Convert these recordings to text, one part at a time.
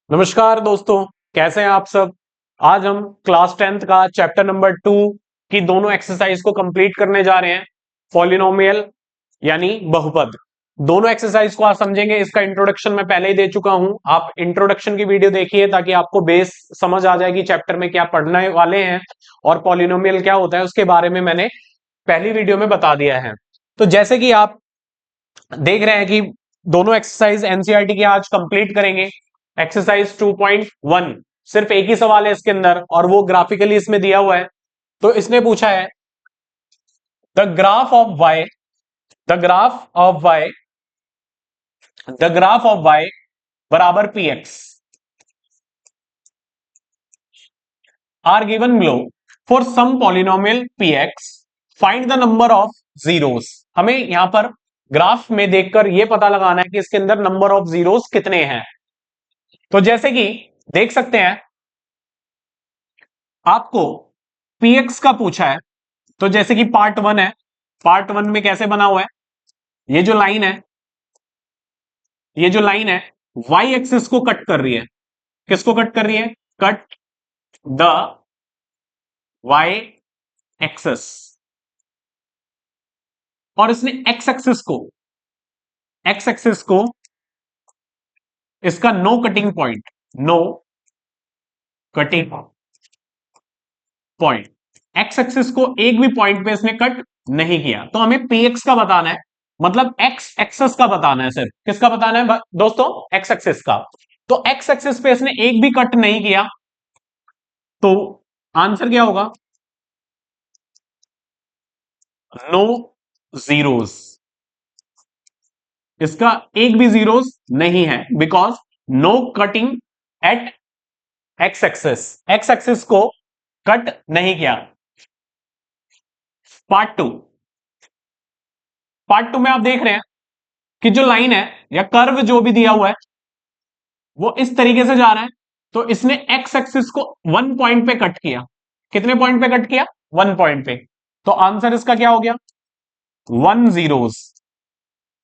नमस्कार दोस्तों, कैसे हैं आप सब। आज हम क्लास 10th का चैप्टर नंबर 2 की दोनों एक्सरसाइज को कंप्लीट करने जा रहे हैं। पॉलिनोमियल यानी बहुपद, दोनों एक्सरसाइज को आप समझेंगे। इसका इंट्रोडक्शन मैं पहले ही दे चुका हूं, आप इंट्रोडक्शन की वीडियो देखिए ताकि आपको बेस समझ आ जाएगी चैप्टर में क्या पढ़ने वाले हैं और पॉलिनोमियल क्या होता है उसके बारे में मैंने पहली वीडियो में बता दिया है। तो जैसे कि आप देख रहे हैं कि दोनों एक्सरसाइज एनसीईआरटी की आज कंप्लीट करेंगे। एक्सरसाइज 2.1 सिर्फ एक ही सवाल है इसके अंदर और वो ग्राफिकली इसमें दिया हुआ है। तो इसने पूछा है the graph of Y the graph of Y the graph of Y बराबर P X are given below for some polynomial P X find the number of zeros. हमें यहां पर ग्राफ में देखकर यह पता लगाना है कि इसके अंदर नंबर ऑफ जीरोस कितने हैं। तो जैसे कि देख सकते हैं आपको px का पूछा है। तो जैसे कि पार्ट 1 है, पार्ट 1 में कैसे बना हुआ है, ये जो लाइन है वाई एक्सिस को कट कर रही है। किसको कट कर रही है? Cut the Y axis. और इसने एक्स एक्सिस को इसका no cutting point X axis को एक भी पॉइंट पे इसने कट नहीं किया। तो हमें px का बताना है, मतलब एक्स एक्सिस का बताना है। सिर्फ किसका बताना है दोस्तों? एक्स एक्सिस का। तो एक्स एक्सिस पे इसने एक भी कट नहीं किया, तो आंसर क्या होगा? No zeros. इसका एक भी जीरोस नहीं है because no cutting at X axis को कट नहीं किया। पार्ट टू में आप देख रहे हैं कि जो लाइन है या कर्व जो भी दिया हुआ है वो इस तरीके से जा रहा है। तो इसने एक्स एक्सिस को 1 पॉइंट पे कट किया। कितने पॉइंट पे कट किया? 1 पॉइंट पे। तो आंसर इसका क्या हो गया? 1 जीरोस।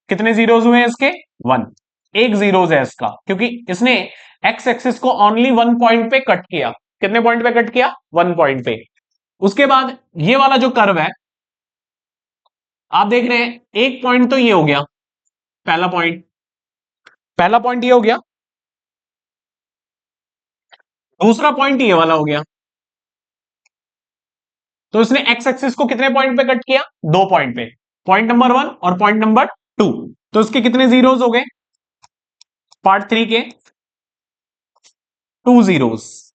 कितने जीरोस हुए इसके? 1। एक जीरोस है इसका क्योंकि इसने एक्स एक्सिस को ओनली 1 पॉइंट पे कट किया। कितने पॉइंट पे कट किया? 1 पॉइंट पे। उसके बाद ये वाला जो कर्व है आप देख रहे हैं, एक पॉइंट तो ये हो गया, पहला पॉइंट ये हो गया। दूसरा पॉइंट ये वाला हो गया। तो इसने एक्स एक्सिस को कितने पॉइंट पे कट किया? 2 पॉइंट पे। पॉइंट नंबर 1 और पॉइंट नंबर 2। तो इसके कितने जीरोस हो गए? पार्ट 3 के 2 जीरोस।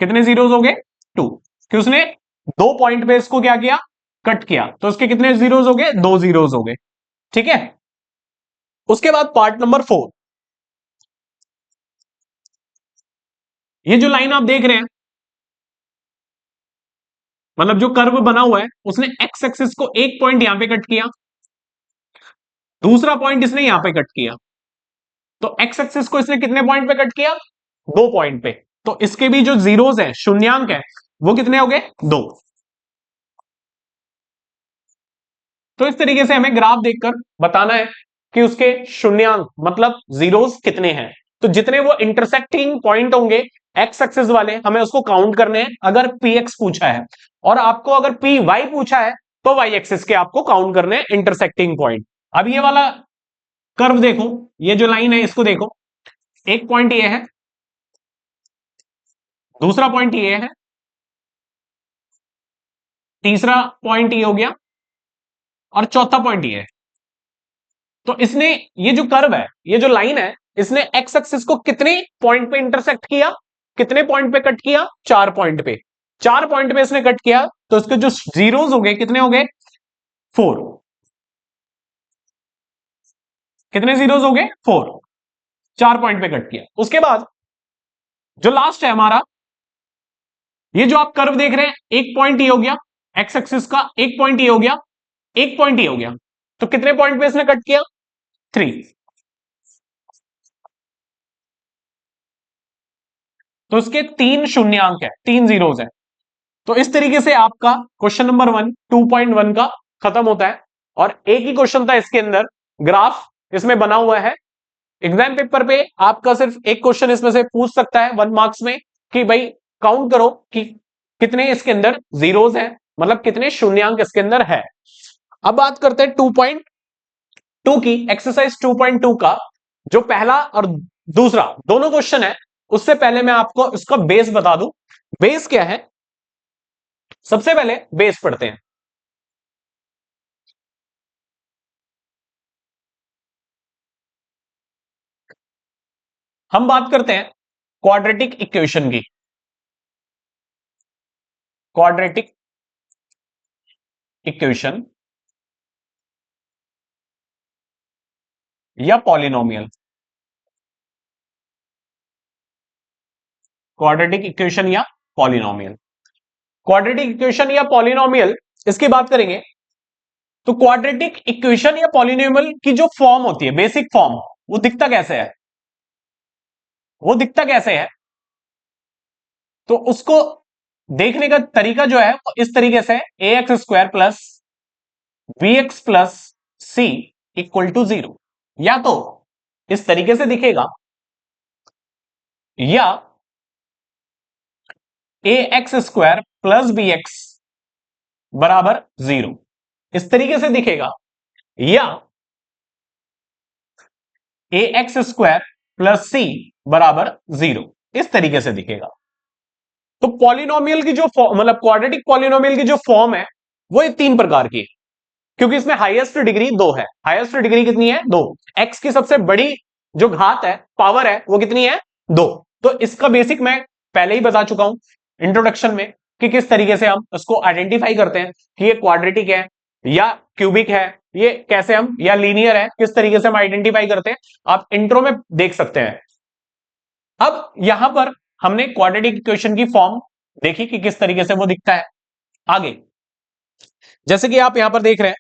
कितने जीरोस हो गए? 2। कि उसने 2 पॉइंट पे इसको क्या किया? कट किया। तो इसके कितने जीरोस हो गए? 2 जीरोस हो गए। ठीक है। उसके बाद पार्ट नंबर 4, ये जो लाइन आप देख रहे हैं, मतलब जो कर्व बना हुआ है, उसने एक्स एक्सिस को एक पॉइंट यहां पे कट किया, दूसरा पॉइंट इसने यहां पे कट किया। तो एक्स एक्सिस को इसने कितने पॉइंट पे कट किया? 2 पॉइंट पे। तो इसके भी जो जीरोस है, शून्यांक है, वो कितने हो गए? 2। तो इस तरीके से हमें ग्राफ देखकर बताना है कि उसके शून्यांक मतलब जीरोस कितने हैं। तो जितने वो इंटरसेक्टिंग पॉइंट होंगे एक्स एक्सिस वाले, हमें उसको काउंट करने हैं अगर पी एक्स पूछा है। और आपको अगर पी वाई पूछा है तो वाई एक्सिस के आपको काउंट करने हैं इंटरसेक्टिंग पॉइंट। अब ये वाला कर्व देखो, ये जो लाइन है इसको देखो, एक पॉइंट ये है, दूसरा पॉइंट ये है, तीसरा पॉइंट ये हो गया और चौथा पॉइंट ये है। तो इसने ये जो कर्व है, ये जो लाइन है, इसने एक्स एक्सिस को कितने पॉइंट पे इंटरसेक्ट किया? कितने पॉइंट पे कट किया? 4 पॉइंट पे। 4 पॉइंट पे इसने कट किया। तो इसके जो जीरोस हो गए कितने हो गए? 4। कितने जीरोस हो गए? 4। 4 पॉइंट पे कट किया। उसके बाद जो लास्ट है हमारा, ये जो आप कर्व देख रहे हैं, एक पॉइंट ये हो गया एक्स एक्सिस का, एक पॉइंट ये हो गया, एक पॉइंट ये हो गया। तो कितने पॉइंट पे इसने कट किया? 3। तो इसके 3 शून्यांक है, 3 जीरोस है। तो इस तरीके से आपका क्वेश्चन नंबर 1 2.1 का खत्म होता है। और एक ही क्वेश्चन था इसके अंदर, ग्राफ इसमें बना हुआ है एग्जाम पेपर पे आपका सिर्फ एक क्वेश्चन इसमें से पूछ सकता है 1 मार्क्स में कि भाई काउंट करो कि कितने इसके अंदर जीरोस हैं, मतलब कितने शून्यांक इसके अंदर है। अब बात करते हैं 2.2 की, एक्सरसाइज 2.2 का जो पहला और दूसरा दोनों क्वेश्चन है। उससे पहले मैं आपको इसका बेस बता दूं। बेस क्या है, सबसे पहले बेस पढ़ते हैं। हम बात करते हैं क्वाड्रेटिक इक्वेशन की। क्वाड्रेटिक इक्वेशन या पॉलिनोमियल, क्वाड्रेटिक इक्वेशन या पॉलिनोमियल, क्वाड्रेटिक इक्वेशन या पॉलिनोमियल, इसकी बात करेंगे तो क्वाड्रेटिक इक्वेशन या पॉलिनोमियल की जो फॉर्म होती है, बेसिक फॉर्म, वो दिखता कैसे है, वो दिखता कैसे है, तो उसको देखने का तरीका जो है वो इस तरीके से, A X square plus B X plus C equal to 0, या तो इस तरीके से दिखेगा या A X square plus B X बराबर 0 इस तरीके से दिखेगा, या A X square plus C बराबर 0 इस तरीके से दिखेगा। तो पॉलिनोमियल की जो मतलब क्वाड्रेटिक पॉलिनोमियल की जो फॉर्म है वो ये 3 प्रकार की है, क्योंकि इसमें हाईएस्ट डिग्री 2 है। हाईएस्ट डिग्री कितनी है, 2। एक्स की सबसे बड़ी जो घात है, पावर है, वो कितनी है, 2। तो इसका बेसिक मैं पहले ही बता चुका हूं इंट्रोडक्शन में कि किस तरीके से हम उसको आइडेंटिफाई करते हैं कि ये क्वाड्रेटिक है या क्यूबिक है, ये कैसे हम, या लीनियर है, किस तरीके से हम आइडेंटिफाई करते हैं, आप इंट्रो में देख सकते हैं। अब यहां पर हमने क्वाड्रेटिक इक्वेशन की फॉर्म देखी कि किस तरीके से वो दिखता है। आगे जैसे कि आप यहां पर देख रहे हैं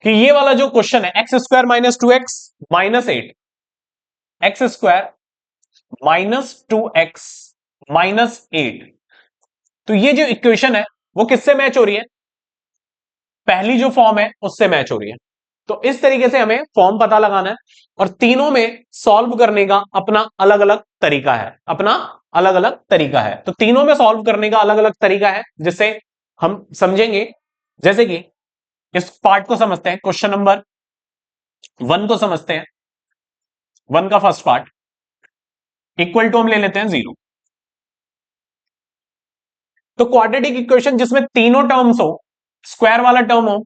कि ये वाला जो क्वेश्चन है, x square minus 2x minus 8, x square minus 2x minus 8, तो ये जो इक्वेशन है वो किससे मैच हो रही है, पहली जो फॉर्म है उससे मैच हो रही है। तो इस तरीके से हमें फॉर्म पता लगाना है और तीनों में सॉल्व करने का अपना अलग अलग तरीका है, अपना अलग अलग तरीका है। तो तीनों में सॉल्व करने का अलग अलग तरीका है जिससे हम समझेंगे। जैसे कि इस पार्ट को समझते हैं, क्वेश्चन नंबर 1 को समझते हैं। 1 का फर्स्ट पार्ट, इक्वल टू हम ले लेते हैं 0। तो क्वाड्रेटिक इक्वेशन जिसमें तीनों टर्म्स हो, स्क्वायर वाला टर्म हो,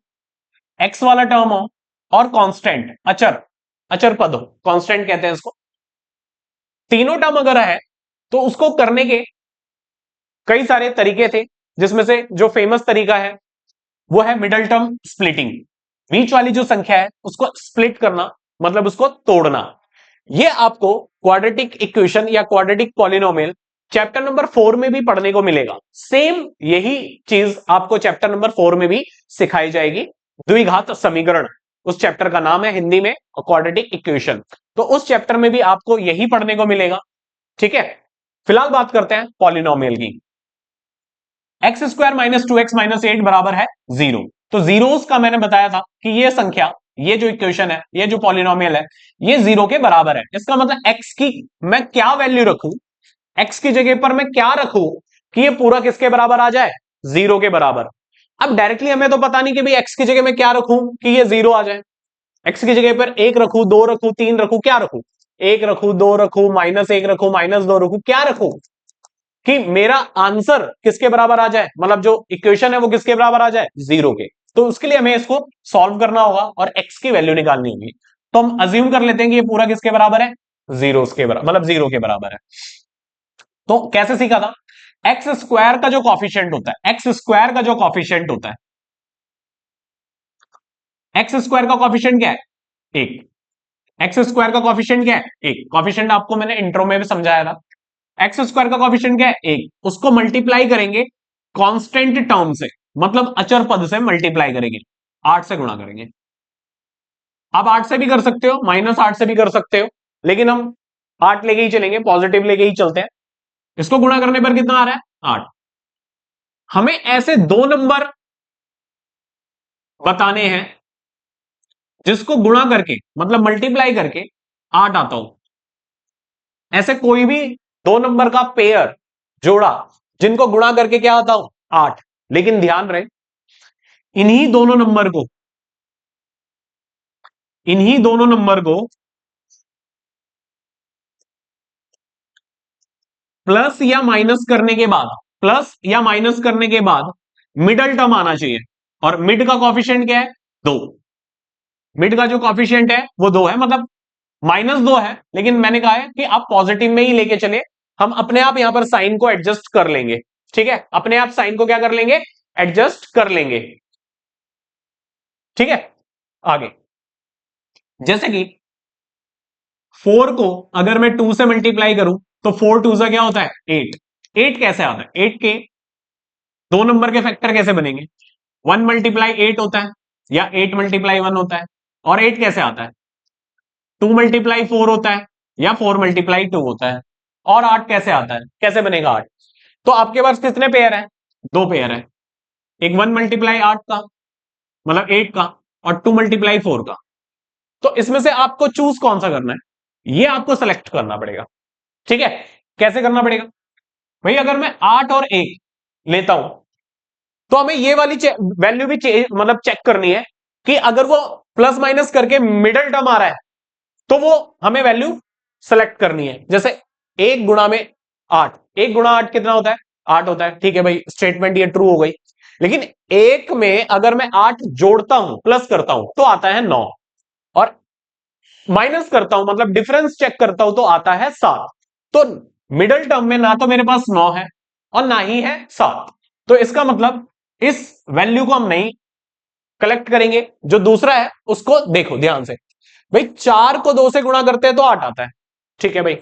एक्स वाला टर्म हो और कांस्टेंट, अचर, अचर पद हो, कांस्टेंट कहते हैं इसको, तीनों टर्म अगर है तो उसको करने के कई सारे तरीके थे, जिसमें से जो फेमस तरीका है वो है मिडल टर्म स्प्लिटिंग। बीच वाली जो संख्या है उसको स्प्लिट करना, मतलब उसको तोड़ना। ये आपको क्वाड्रेटिक इक्वेशन या क्वाड्रेटिक पॉलिनोमियल चैप्टर नंबर 4 में भी पढ़ने को मिलेगा। सेम यही चीज आपको चैप्टर नंबर 4 में भी सिखाई जाएगी। द्विघात समीकरण उस चैप्टर का नाम है हिंदी में, क्वाड्रेटिक इक्वेशन। तो उस चैप्टर में भी आपको यही पढ़ने को मिलेगा। ठीक है, फिलहाल बात करते हैं पॉलिनोमियल की। X square minus 2x minus 8 बराबर है 0। तो जीरोस का मैंने बताया था कि ये संख्या, ये जो इक्वेशन है, ये जो पॉलिनोमियल है, ये 0 के बराबर है। इसका मतलब x की मैं क्या वैल्यू रखूं, x की जगह पर मैं क्या रखूं कि ये पूरा किसके बराबर आ जाए, 0 के बराबर। अब डायरेक्टली हमें तो पता नहीं कि भाई x की जगह मैं क्या रखूं कि ये 0 आ जाए। x की जगह पर 1 रखूं, 2 रखूं, 3 रखूं, क्या रखूं, 1 रखूं, 2 रखूं, -1 रखूं, -2 रखूं, क्या रखूं कि मेरा आंसर किसके बराबर आ जाए, मतलब जो इक्वेशन है वो किसके बराबर आ जाए, 0 के। तो उसके लिए हमें इसको सॉल्व करना होगा और x की वैल्यू निकालनी होगी। तो हम अज्यूम कर लेते हैं कि ये पूरा किसके बराबर है, जीरो के बराबर, मतलब 0 के बराबर है। तो कैसे सीखा था, एक्स स्क्वायर का जो कॉफिशिएंट होता है, एक्स स्क्वायर का जो कॉफिशिएंट होता है, एक्स स्क्वायर का कॉफिशिएंट क्या है, 1। एक्स स्क्वायर का कॉफिशिएंट क्या है, 1। कॉफिशिएंट आपको मैंने इंट्रो में भी समझाया था। एक्स स्क्वायर का कॉफिशिएंट क्या है, 1। उसको मल्टीप्लाई करेंगे कांस्टेंट टर्म से, मतलब अचर पद से मल्टीप्लाई करेंगे, 8 से गुणा करेंगे। आप 8 से भी कर सकते हो, -8 से भी कर सकते हो, लेकिन हम 8 लेके ही चलेंगे, पॉजिटिव लेके ही चलते हैं। इसको गुणा करने पर कितना आ रहा है, 8। हमें ऐसे दो नंबर बताने हैं जिसको गुणा करके मतलब मल्टीप्लाई करके 8 आता हो। ऐसे कोई भी दो नंबर का पेयर जोड़ा जिनको गुणा करके क्या आता हो 8। लेकिन ध्यान रहे इन्हीं दोनों नंबर को इन्हीं दोनों नंबर को प्लस या माइनस करने के बाद प्लस या माइनस करने के बाद मिडल टर्म आना चाहिए। और मिड का कॉफिशिएंट क्या है 2। मिड का जो कॉफिशिएंट है वो 2 है, मतलब -2 है। लेकिन मैंने कहा है कि आप पॉजिटिव में ही लेके चले, हम अपने आप यहां पर साइन को एडजस्ट कर लेंगे। ठीक है, अपने आप साइन को क्या कर लेंगे एडजस्ट कर लेंगे। ठीक है, आगे जैसे कि 4 को अगर मैं 2 से मल्टीप्लाई करूं तो 4 2 से क्या होता है 8। 8 कैसे आता है 8 के दो नंबर के फैक्टर कैसे बनेंगे 1 मल्टीप्लाई 8 होता है या 8 मल्टीप्लाई 1 होता है। और 8 कैसे आता है 2 मल्टीप्लाई 4 होता है या 4 मल्टीप्लाई 2 होता है। और 8 कैसे आता है कैसे बनेगा 8। तो आपके पास कितने पेयर है 2 पेयर है। एक 1 मल्टीप्लाई 8 का मतलब 8 का और 2 मल्टीप्लाई 4 का। तो इसमें से आपको चूज कौन सा करना है ये आपको सेलेक्ट करना पड़ेगा। ठीक है, कैसे करना पड़ेगा भाई, अगर मैं 8 और 1 लेता हूं तो हमें ये वाली वैल्यू भी मतलब चेक करनी है कि अगर वो प्लस माइनस करके मिडल टर्म आ रहा है तो वो हमें वैल्यू सेलेक्ट करनी है। जैसे 1 गुणा में 8, 1 गुणा 8 कितना होता है 8 होता है। ठीक है भाई, स्टेटमेंट ये ट्रू हो गई। लेकिन एक में अगर मैं 8 जोड़ता हूं प्लस करता हूं तो आता है 9, और माइनस करता हूं मतलब डिफरेंस चेक करता हूं तो आता है 7। तो मिडल टर्म में ना तो मेरे पास 9 है और ना ही है 7। तो इसका मतलब इस वैल्यू को हम नहीं कलेक्ट करेंगे। जो दूसरा है उसको देखो ध्यान से भाई, 4 को 2 से गुणा करते हैं तो 8 आता है। ठीक है भाई,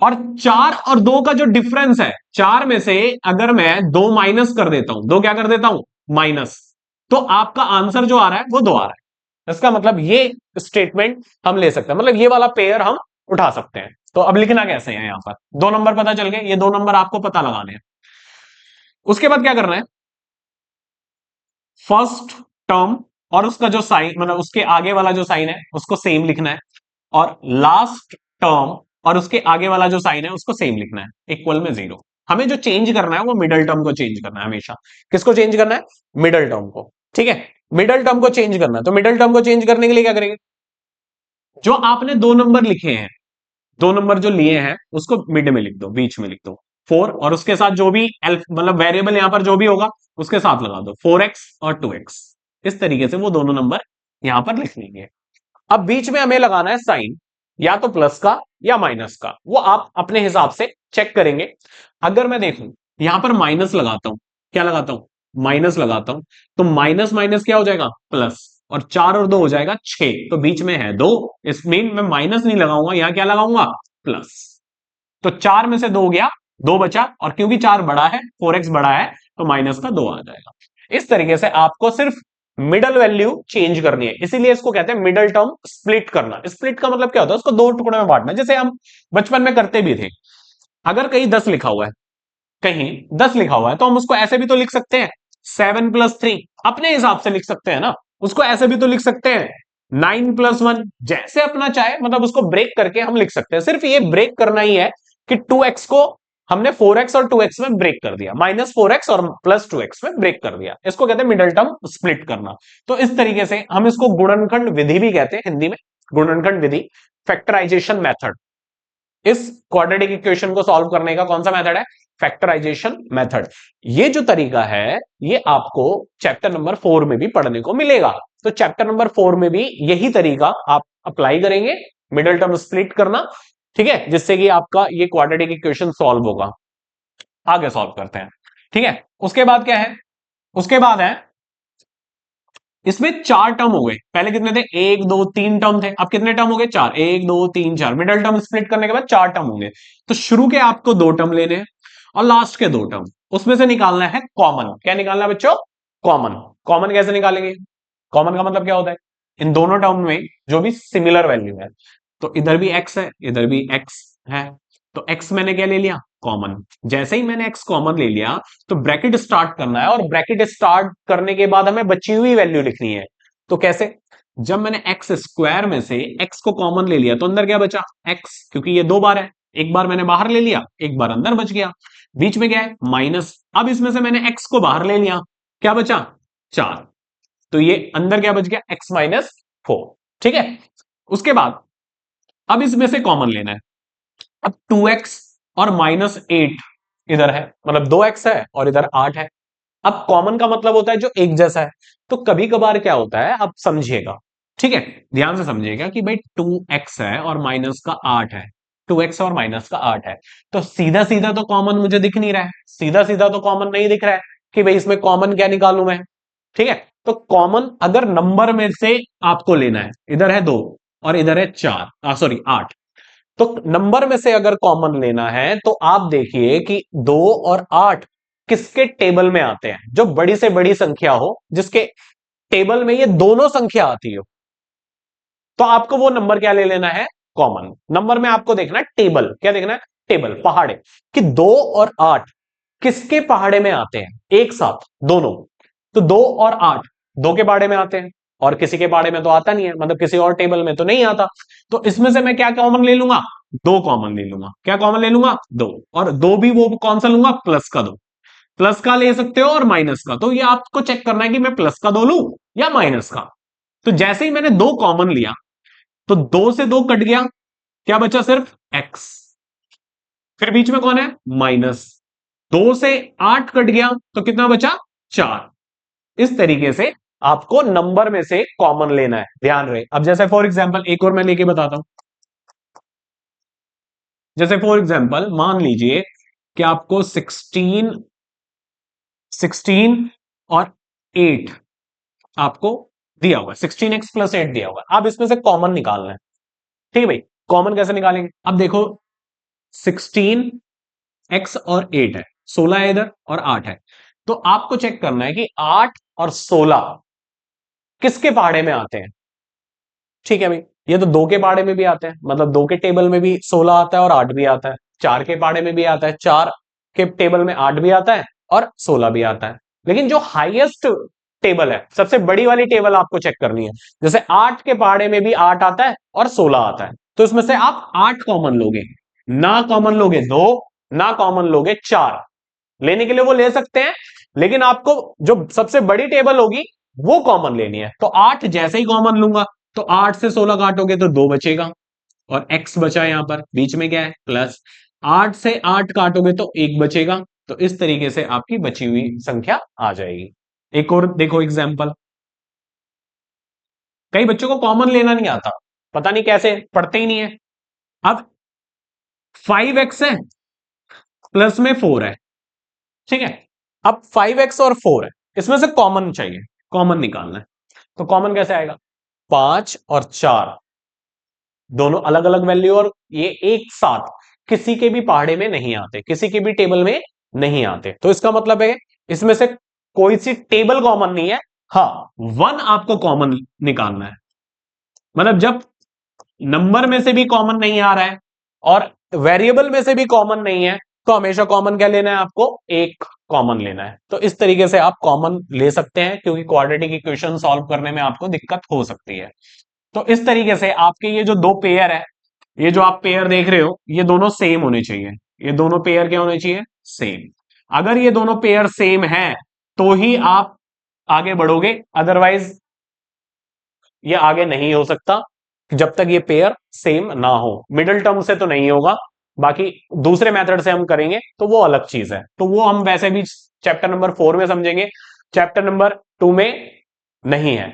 और 4 और 2 का जो डिफरेंस है 4 में से अगर मैं 2 माइनस कर देता हूं 2 क्या कर देता हूं माइनस, तो आपका आंसर जो आ रहा है वो 2 आ रहा है। इसका मतलब ये स्टेटमेंट हम ले सकते हैं, मतलब ये वाला पेयर हम उठा सकते हैं। तो अब लिखना कैसे है, यहां पर दो नंबर पता चल गए, ये दो नंबर आपको पता लगाने हैं। उसके बाद क्या करना है फर्स्ट टर्म और उसका जो साइन मतलब उसके आगे वाला जो साइन है उसको सेम लिखना है, और लास्ट टर्म और उसके आगे वाला जो साइन है उसको सेम लिखना है इक्वल में 0। हमें जो चेंज करना है वो मिडल टर्म को चेंज करना है हमेशा। किसको चेंज करना है मिडल टर्म को। ठीक है, मिडल टर्म को चेंज करना है। तो मिडल टर्म को चेंज करने के लिए क्या करेंगे, जो आपने दो नंबर लिखे हैं दो नंबर जो लिए हैं उसको मिड में लिख दो, बीच में लिख दो 4, और उसके साथ जो भी मतलब वेरिएबल यहां पर जो भी होगा उसके साथ लगा दो 4x और 2x। इस तरीके से वो दोनों नंबर यहां पर लिख लेंगे। अब बीच में हमें लगाना है साइन, या तो प्लस का या माइनस का, वो आप अपने हिसाब से चेक करेंगे। अगर मैं देखूं यहां पर माइनस लगाता हूं, क्या लगाता हूं माइनस लगाता हूं, तो माइनस माइनस क्या हो जाएगा प्लस, और 4 और 2 हो जाएगा 6, तो बीच में है 2। इसमें मैं माइनस नहीं लगाऊंगा, यहां क्या लगाऊंगा प्लस। तो 4 में से 2 गया 2 बचा, और क्योंकि 4 बड़ा है 4x बड़ा है तो माइनस का 2 आ जाएगा। इस तरीके से आपको सिर्फ मिडल वैल्यू चेंज करनी है, इसीलिए इसको कहते हैं मिडल टर्म स्प्लिट करना। स्प्लिट का मतलब क्या होता है उसको दो टुकड़े में बांटना, जैसे हम बचपन में करते भी थे। अगर कहीं 10 लिखा हुआ है कहीं 10 लिखा हुआ है तो हम उसको ऐसे भी तो लिख सकते हैं 7+3, अपने हिसाब से लिख सकते हैं ना। उसको ऐसे भी तो लिख सकते हैं 9+1, जैसे अपना चाहे, मतलब उसको ब्रेक करके हम लिख सकते हैं। सिर्फ ये ब्रेक करना ही है कि 2x को हमने 4x और 2x में ब्रेक कर दिया, -4x और +2x में ब्रेक कर दिया। इसको कहते हैं मिडल टर्म स्प्लिट करना। तो इस तरीके से हम इसको गुणनखंड विधि भी कहते हैं हिंदी में, गुणनखंड विधि, फैक्टराइजेशन मेथड। इस क्वाड्रेटिक इक्वेशन को सॉल्व करने का कौन सा मेथड है फैक्टराइजेशन मेथड। ये जो तरीका है ये आपको चैप्टर नंबर 4 में भी पढ़ने को मिलेगा। तो चैप्टर नंबर 4 में भी यही तरीका आप अप्लाई करेंगे, मिडल टर्म स्प्लिट करना। ठीक है, जिससे कि आपका ये क्वाड्रेटिक इक्वेशन सॉल्व होगा। आगे सॉल्व करते हैं। ठीक है, उसके बाद क्या है, उसके बाद है इसमें 4 टर्म हो गए। पहले कितने थे 1 2 3 टर्म थे, अब कितने टर्म हो गए 4, 1 2 3 4। मिडल टर्म स्प्लिट करने के बाद 4 टर्म होंगे। तो शुरू के आपको 2 टर्म लेने हैं और लास्ट के 2 टर्म, उसमें से निकालना है कॉमन। क्या निकालना है बच्चों कॉमन। कॉमन कैसे निकालेंगे, कॉमन का मतलब क्या होता है इन दोनों टर्म में जो भी सिमिलर वैल्यू है, तो इधर भी x है इधर भी x है, तो x मैंने क्या ले लिया कॉमन। जैसे ही मैंने x कॉमन ले लिया तो ब्रैकेट स्टार्ट करना है, और ब्रैकेट स्टार्ट करने के बाद हमें बची हुई वैल्यू लिखनी है। तो कैसे, जब मैंने एक्स स्क्वायर में से एक्स को कॉमन ले लिया तो अंदर क्या बचा, एक्स, क्योंकि ये दो बार है, एक बार मैंने बाहर ले लिया, एक बार अंदर बच गया, बीच में क्या है माइनस। अब इसमें से मैंने एक्स को बाहर ले लिया, क्या बचा 4, तो ये अंदर क्या बच गया x-4। ठीक है, उसके बाद अब इसमें से कॉमन लेना है। अब 2x और -8 इधर है, मतलब 2x है और इधर 8 है। अब कॉमन का मतलब होता है जो एक जैसा है। तो कभी कभार क्या होता है, आप समझिएगा, ठीक है, ध्यान से समझिएगा कि भाई 2x है और माइनस का 8 है, 2x और माइनस का 8 है, तो सीधा सीधा तो कॉमन मुझे दिख नहीं रहा है, सीधा सीधा तो कॉमन नहीं दिख रहा है कि भाई इसमें कॉमन क्या निकालूं मैं। ठीक है, तो कॉमन अगर नंबर में से आपको लेना है, इधर है 2 और इधर है 4, सॉरी 8, तो नंबर में से अगर कॉमन लेना है तो आप देखिए कि 2 और 8 किसके टेबल में आते हैं, जो बड़ी से बड़ी संख्या हो, जिसके टेबल में ये दोनों संख्या आती हो, तो आपको वो नंबर क्या ले लेना है, कॉमन। नंबर में आपको देखना है टेबल, क्या देखना है, टेबल, पहाड़े, कि 2 और 8 किसके पहाड़े में आते हैं एक साथ दोनों। तो 2 और 8 दो के पहाड़े में आते हैं, और किसी के पहाड़े में तो आता नहीं है, मतलब किसी और टेबल में तो नहीं आता। तो इसमें से मैं क्या कॉमन ले लूंगा, 2 कॉमन ले लूंगा। क्या कॉमन ले लूंगा, 2, और 2 भी वो कौन सा लूंगा, प्लस का 2। प्लस का ले सकते हो और माइनस का, तो ये आपको चेक करना है कि मैं प्लस का 2 लूं या माइनस का। तो जैसे ही मैंने 2 कॉमन लिया तो 2 से 2 कट गया, क्या बचा सिर्फ x, फिर बीच में कौन है माइनस, 2 से 8 कट गया तो कितना बचा 4। इस तरीके से आपको नंबर में से कॉमन लेना है, ध्यान रहे। अब जैसे फॉर एग्जांपल एक और मैं लेके बताता हूं, जैसे फॉर एग्जांपल मान लीजिए कि आपको 16 और 8 आपको दिया हुआ है, 16x+8 दिया हुआ है, अब इसमें से कॉमन निकालना है। ठीक है भाई, कॉमन कैसे निकालेंगे, अब देखो 16x और 8 है, 16 है इधर और 8 है, तो आपको चेक करना है कि 8 और 16 किसके पहाड़े में आते हैं। ठीक है भाई, ये तो 2 के पहाड़े में भी आते हैं, मतलब 2 के टेबल में भी 16 आता है और 8 भी आता है, 4 के पहाड़े में भी आता है, 4 के टेबल में 8 भी आता है और 16 भी आता है। लेकिन जो हाईएस्ट टेबल है, सबसे बड़ी वाली टेबल आपको चेक करनी है, जैसे 8 के पहाड़े में भी 8 आता है और 16 आता है, तो इसमें से आप 8 कॉमन लोगे, ना कॉमन लोगे 2, ना कॉमन लोगे 4। लेने के लिए वो ले सकते हैं, लेकिन आपको जो सबसे बड़ी टेबल होगी वो कॉमन लेनी है। तो 8 जैसे ही कॉमन लूंगा, तो 8 से 16 काटोगे तो 2 बचेगा, और x बचा यहां पर, बीच में क्या है प्लस, 8 से 8 काटोगे तो 1 बचेगा। तो इस तरीके से आपकी बची हुई संख्या आ जाएगी। एक और देखो एग्जांपल, कई बच्चों को कॉमन लेना नहीं आता, पता नहीं कैसे, पढ़ते ही नहीं है। अब 5x है प्लस में 4 है, ठीक है, अब 5x और 4 है, इसमें से कॉमन चाहिए, कॉमन निकालना है। तो कॉमन कैसे आएगा, 5 और 4 दोनों अलग अलग वैल्यू, और ये एक साथ किसी के भी पहाड़े में नहीं आते, किसी के भी टेबल में नहीं आते, तो इसका मतलब है इसमें से कोई सी टेबल कॉमन नहीं है। हाँ, 1 आपको कॉमन निकालना है, मतलब जब नंबर में से भी कॉमन नहीं आ रहा है और वेरिएबल में से भी कॉमन नहीं है, तो हमेशा कॉमन क्या लेना है, आपको एक कॉमन लेना है। तो इस तरीके से आप कॉमन ले सकते हैं, क्योंकि क्वाड्रेटिक इक्वेशन सॉल्व करने में आपको दिक्कत हो सकती है। तो इस तरीके से आपके ये जो दो पेयर है, ये जो आप पेयर देख रहे हो, ये दोनों सेम होने चाहिए, ये दोनों पेयर क्या होने चाहिए, सेम। अगर ये दोनों पेयर सेम है तो ही आप आगे बढ़ोगे, अदरवाइज ये आगे नहीं हो सकता जब तक ये पेयर सेम ना हो। मिडिल टर्म से तो नहीं होगा, बाकी दूसरे मेथड से हम करेंगे तो वो अलग चीज है, तो वो हम वैसे भी चैप्टर नंबर 4 में समझेंगे, चैप्टर नंबर 2 में नहीं है।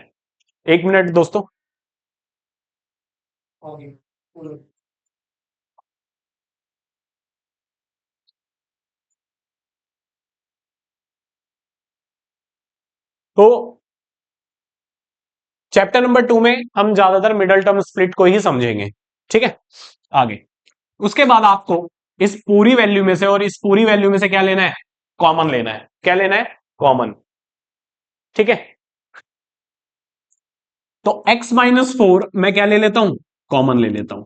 एक मिनट दोस्तों, तो चैप्टर नंबर 2 में हम ज्यादातर मिडल टर्म स्प्लिट को ही समझेंगे। ठीक है, आगे उसके बाद आपको इस पूरी वैल्यू में से और इस पूरी वैल्यू में से क्या लेना है, कॉमन लेना है। क्या लेना है, कॉमन। ठीक है, तो x-4 मैं क्या ले लेता हूं, कॉमन ले लेता हूं।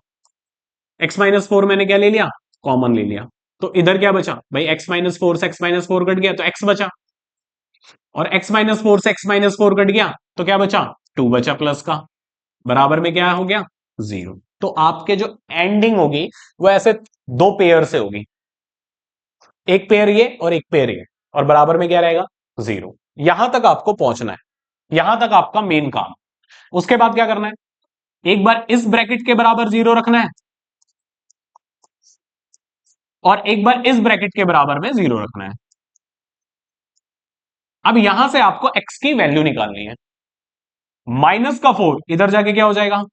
x-4 मैंने क्या ले लिया, कॉमन ले लिया। तो इधर क्या बचा भाई, x-4 से x-4 कट गया तो x बचा, और x-4 से x-4 कट गया तो क्या बचा, 2 बचा प्लस का। बराबर में क्या हो गया, 0। तो आपके जो एंडिंग होगी वो ऐसे दो पेयर से होगी, एक पेयर ये और एक पेयर ये, और बराबर में क्या रहेगा, 0। यहां तक आपको पहुंचना है, यहां तक आपका मेन काम। उसके बाद क्या करना है, एक बार इस ब्रैकेट के बराबर 0 रखना है और एक बार इस ब्रैकेट के बराबर में 0 रखना है। अब यहां से आपको x की वैल्यू निकालनी है। -4 इधर जाके क्या हो जाएगा,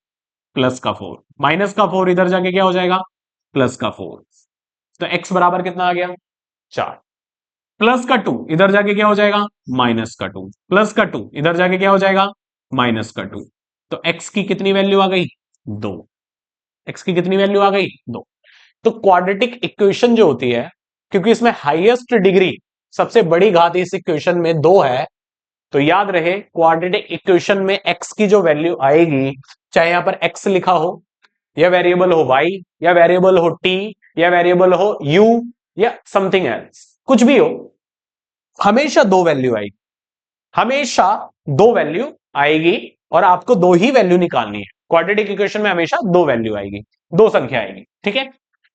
+4। -4 इधर जाके क्या हो जाएगा, +4। तो x बराबर कितना आ गया, 4। +2 इधर जाके क्या हो जाएगा, -2। +2 इधर जाके क्या हो जाएगा, -2। तो x की कितनी वैल्यू आ गई, 2। x की कितनी वैल्यू आ गई, 2। तो क्वाड्रेटिक इक्वेशन जो होती है, क्योंकि इसमें हाईएस्ट डिग्री, सबसे बड़ी घात इस इक्वेशन में 2 है, तो याद रहे क्वाड्रेटिक इक्वेशन में x की जो वैल्यू आएगी, चाहे यहां पर x लिखा हो, या वेरिएबल हो y, या वेरिएबल हो t, या वेरिएबल हो u, या समथिंग एल्स, कुछ भी हो, हमेशा दो वैल्यू आएगी, हमेशा दो वैल्यू आएगी, और आपको दो ही वैल्यू निकालनी है। क्वाड्रेटिक इक्वेशन में हमेशा दो वैल्यू आएगी, दो संख्या आएगी, ठीक है।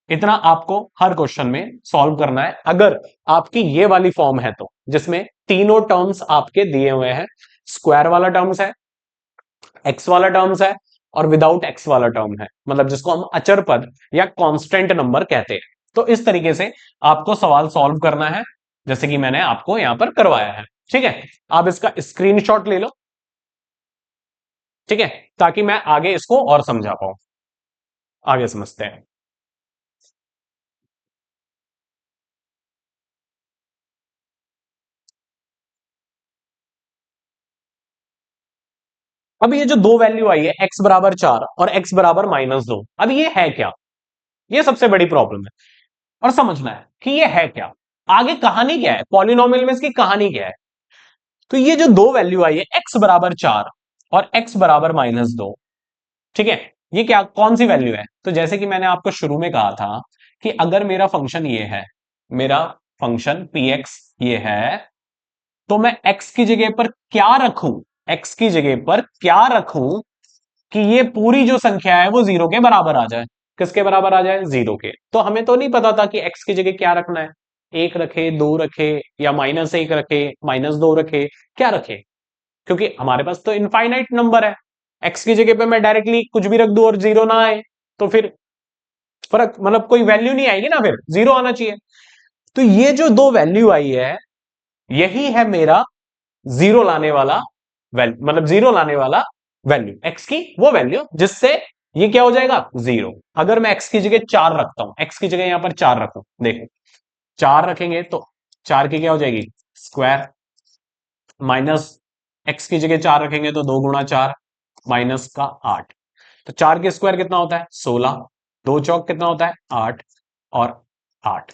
इतना आपको हर क्वेश्चन में सॉल्व करना है, अगर आपकी ये वाली फॉर्म है तो, जिसमें तीनों टर्म्स आपके दिए हुए हैं, स्क्वायर वाला टर्म्स है, एक्स वाला टर्म्स है, और विदाउट एक्स वाला टर्म है, मतलब जिसको हम अचर पद या कांस्टेंट नंबर कहते हैं। तो इस तरीके से आपको सवाल सॉल्व करना है, जैसे कि मैंने आपको यहां पर करवाया है, ठीक है। आप इसका स्क्रीनशॉट ले लो, ठीक है, ताकि मैं आगे इसको और समझा पाऊं। आगे समझते हैं। अब ये जो दो वैल्यू आई है, एक्स बराबर 4 और एक्स बराबर -2, अब ये है क्या, ये सबसे बड़ी प्रॉब्लम है, और समझना है कि ये है क्या, आगे कहानी क्या है, पॉलिनोमियल में इसकी कहानी क्या है। तो ये जो दो वैल्यू आई है, एक्स बराबर 4 और एक्स बराबर -2, ठीक है, ये क्या, कौन सी वैल्यू है। तो जैसे कि मैंने आपको शुरू में कहा था कि अगर मेरा फंक्शन ये है, मेरा फंक्शन पी एक्स ये है, तो मैं x की जगह पर क्या रखूं, x की जगह पर क्या रखूं कि ये पूरी जो संख्या है वो 0 के बराबर आ जाए। किसके बराबर आ जाए, 0 के। तो हमें तो नहीं पता था कि x की जगह क्या रखना है, 1 रखे, 2 रखे, या -1 रखे, -2 रखे, क्या रखे, क्योंकि हमारे पास तो इनफाइनाइट नंबर है। x की जगह पे मैं डायरेक्टली कुछ भी रख दूं और 0 ना आए, तो फिर फर्क, मतलब कोई वैल्यू नहीं आएगी ना, फिर 0 आना चाहिए। तो ये जो दो वैल्यू आई है, यही है मेरा जीरो लाने वाला वैल्यू, मतलब 0 लाने वाला वैल्यू, x की वो वैल्यू जिससे ये क्या हो जाएगा, 0। अगर मैं x की जगह 4 रखता हूं, x की जगह यहां पर 4 रखूं, देखो 4 रखेंगे तो 4 की क्या हो जाएगी, स्क्वायर, माइनस x की जगह 4 रखेंगे तो 2 × 4 माइनस का 8। तो 4 के स्क्वायर कितना होता है, 16, 2 चौक कितना होता है, 8, और 8,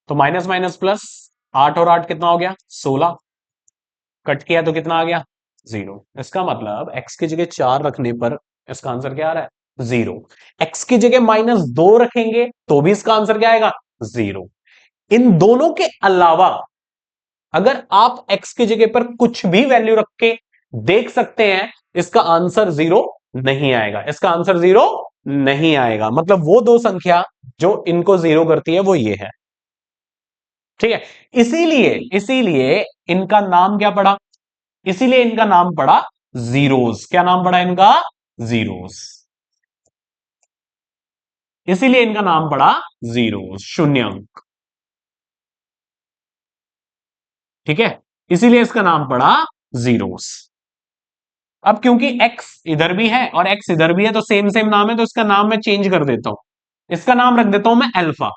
तो माइनस माइनस प्लस, 8 और 8 कितना हो गया, 16, कट किया तो कितना आ गया, 0। इसका मतलब x की जगह 4 रखने पर इसका आंसर क्या आ रहा है, 0। x की जगह -2 रखेंगे तो भी इसका आंसर क्या आएगा, 0। इन दोनों के अलावा अगर आप x की जगह पर कुछ भी वैल्यू रख के देख सकते हैं, इसका आंसर 0 नहीं आएगा, इसका आंसर 0 नहीं आएगा। मतलब वो दो संख्या जो इनको 0 करती है वो ये है, ठीक है। इसीलिए इसीलिए इनका नाम क्या पड़ा, इसीलिए इनका नाम पड़ा जीरोस। क्या नाम पड़ा इनका, जीरोस। इसीलिए इनका नाम पड़ा जीरोस, शून्य अंक, ठीक है। इसीलिए इसका नाम पड़ा जीरोस। अब क्योंकि x इधर भी है और x इधर भी है, तो सेम सेम नाम है, तो इसका नाम मैं चेंज कर देता हूं। इसका नाम रख देता हूं मैं अल्फा।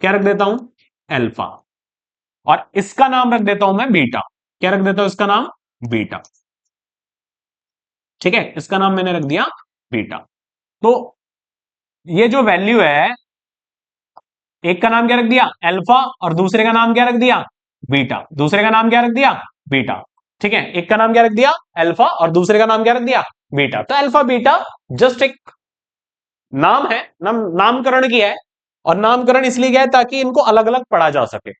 क्या रख देता हूं, अल्फा। और इसका नाम रख देता हूं मैं बीटा। क्या रख देता हूं इसका नाम, बीटा, ठीक है। इसका नाम मैंने रख दिया बीटा। तो ये जो वैल्यू है, एक का नाम क्या रख दिया, अल्फा, और दूसरे का नाम क्या रख दिया, बीटा। दूसरे का नाम क्या रख दिया, बीटा, ठीक है। एक का नाम क्या रख दिया, अल्फा, और दूसरे का नाम क्या रख दिया, बीटा। तो अल्फा बीटा जस्ट एक नाम है, नामकरण किया है, और नामकरण इसलिए किया है ताकि इनको अलग अलग पढ़ा जा सके।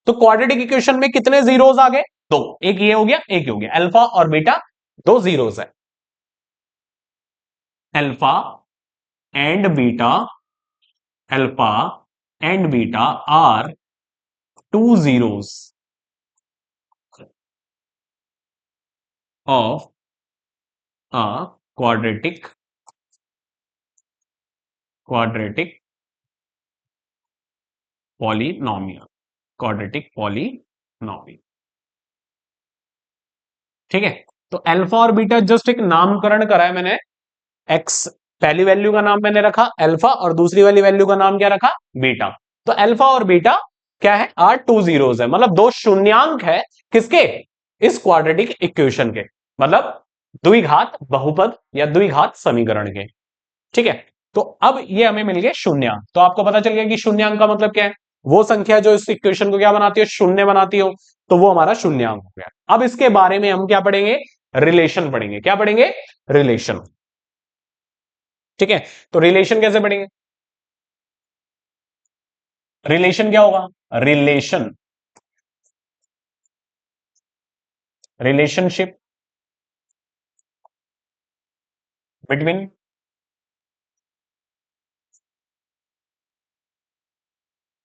तो क्वाड्रेटिक इक्वेशन में कितने जीरोस आ गए, दो, एक ये हो गया, एक ये हो गया, अल्फा और बीटा, दो जीरोस है। Alpha and beta, alpha and beta are two zeros of a quadratic polynomial, quadratic polynomial। ठीक है, तो अल्फा और बीटा जस्ट एक नामकरण करा है मैंने। एक्स पहली वैल्यू का नाम मैंने रखा अल्फा और दूसरी वाली वैल्यू का नाम क्या रखा, बीटा। तो अल्फा और बीटा क्या है, आर टू जीरोस है, मतलब दो शून्यांक है किसके, इस क्वाड्रेटिक इक्वेशन के, मतलब द्विघात बहुपद या द्विघात समीकरण के। ठीक है, तो अब ये हमें मिल गए शून्यांक। तो आपको पता चल गया कि शून्यांक का मतलब क्या है, वो संख्या जो इस इक्वेशन को क्या बनाती है, शून्य बनाती हो, तो वो हमारा शून्यांक हो गया। अब इसके बारे में हम क्या पढ़ेंगे, रिलेशन पढ़ेंगे। क्या पढ़ेंगे, रिलेशन। ठीक है, तो रिलेशन कैसे पढ़ेंगे, रिलेशन क्या होगा, रिलेशन, रिलेशनशिप बिटवीन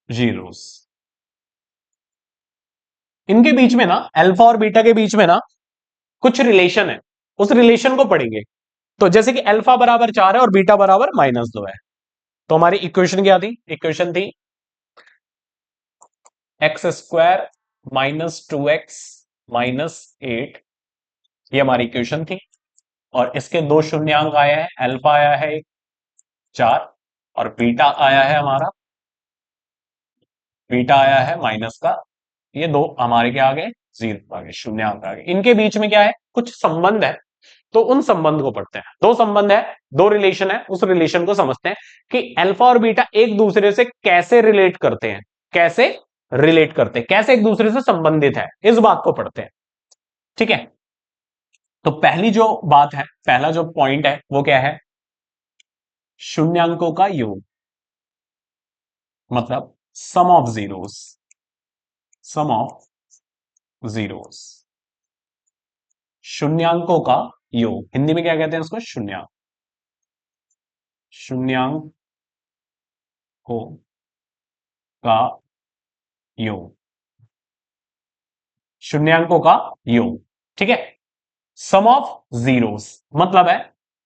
जीरोस। इनके बीच में ना, अल्फा और बीटा के बीच में ना कुछ रिलेशन है, उस रिलेशन को पढ़ेंगे। तो जैसे कि अल्फा बराबर 4 है और बीटा बराबर -2 है, तो हमारी इक्वेशन क्या थी, इक्वेशन थी x² -2x -8, ये हमारी इक्वेशन थी। और इसके दो शून्यांक आया है, अल्फा आया है 4 और बीटा आया है हमारा, बीटा आया है माइनस का, ये दो हमारे क्या आ गए, जीरो आ गए, शून्यांक आ गए। इनके बीच में क्या है, कुछ संबंध है, तो उन संबंध को पढ़ते हैं। दो संबंध है, दो रिलेशन है, उस रिलेशन को समझते हैं कि अल्फा और बीटा एक दूसरे से कैसे रिलेट करते हैं, कैसे रिलेट करते हैं, कैसे एक दूसरे से संबंधित है, इस बात को पढ़ते हैं। ठीक है, तो पहली जो बात है, पहला जो पॉइंट है वो क्या है, शून्यांकों का योग, मतलब sum of zeros, sum of zeros, शून्यांकों का योग, हिंदी में क्या कहते हैं उसको, शून्यांक, शून्यांकों का योग, शून्यांकों का योग। ठीक है, सम ऑफ जीरोस मतलब है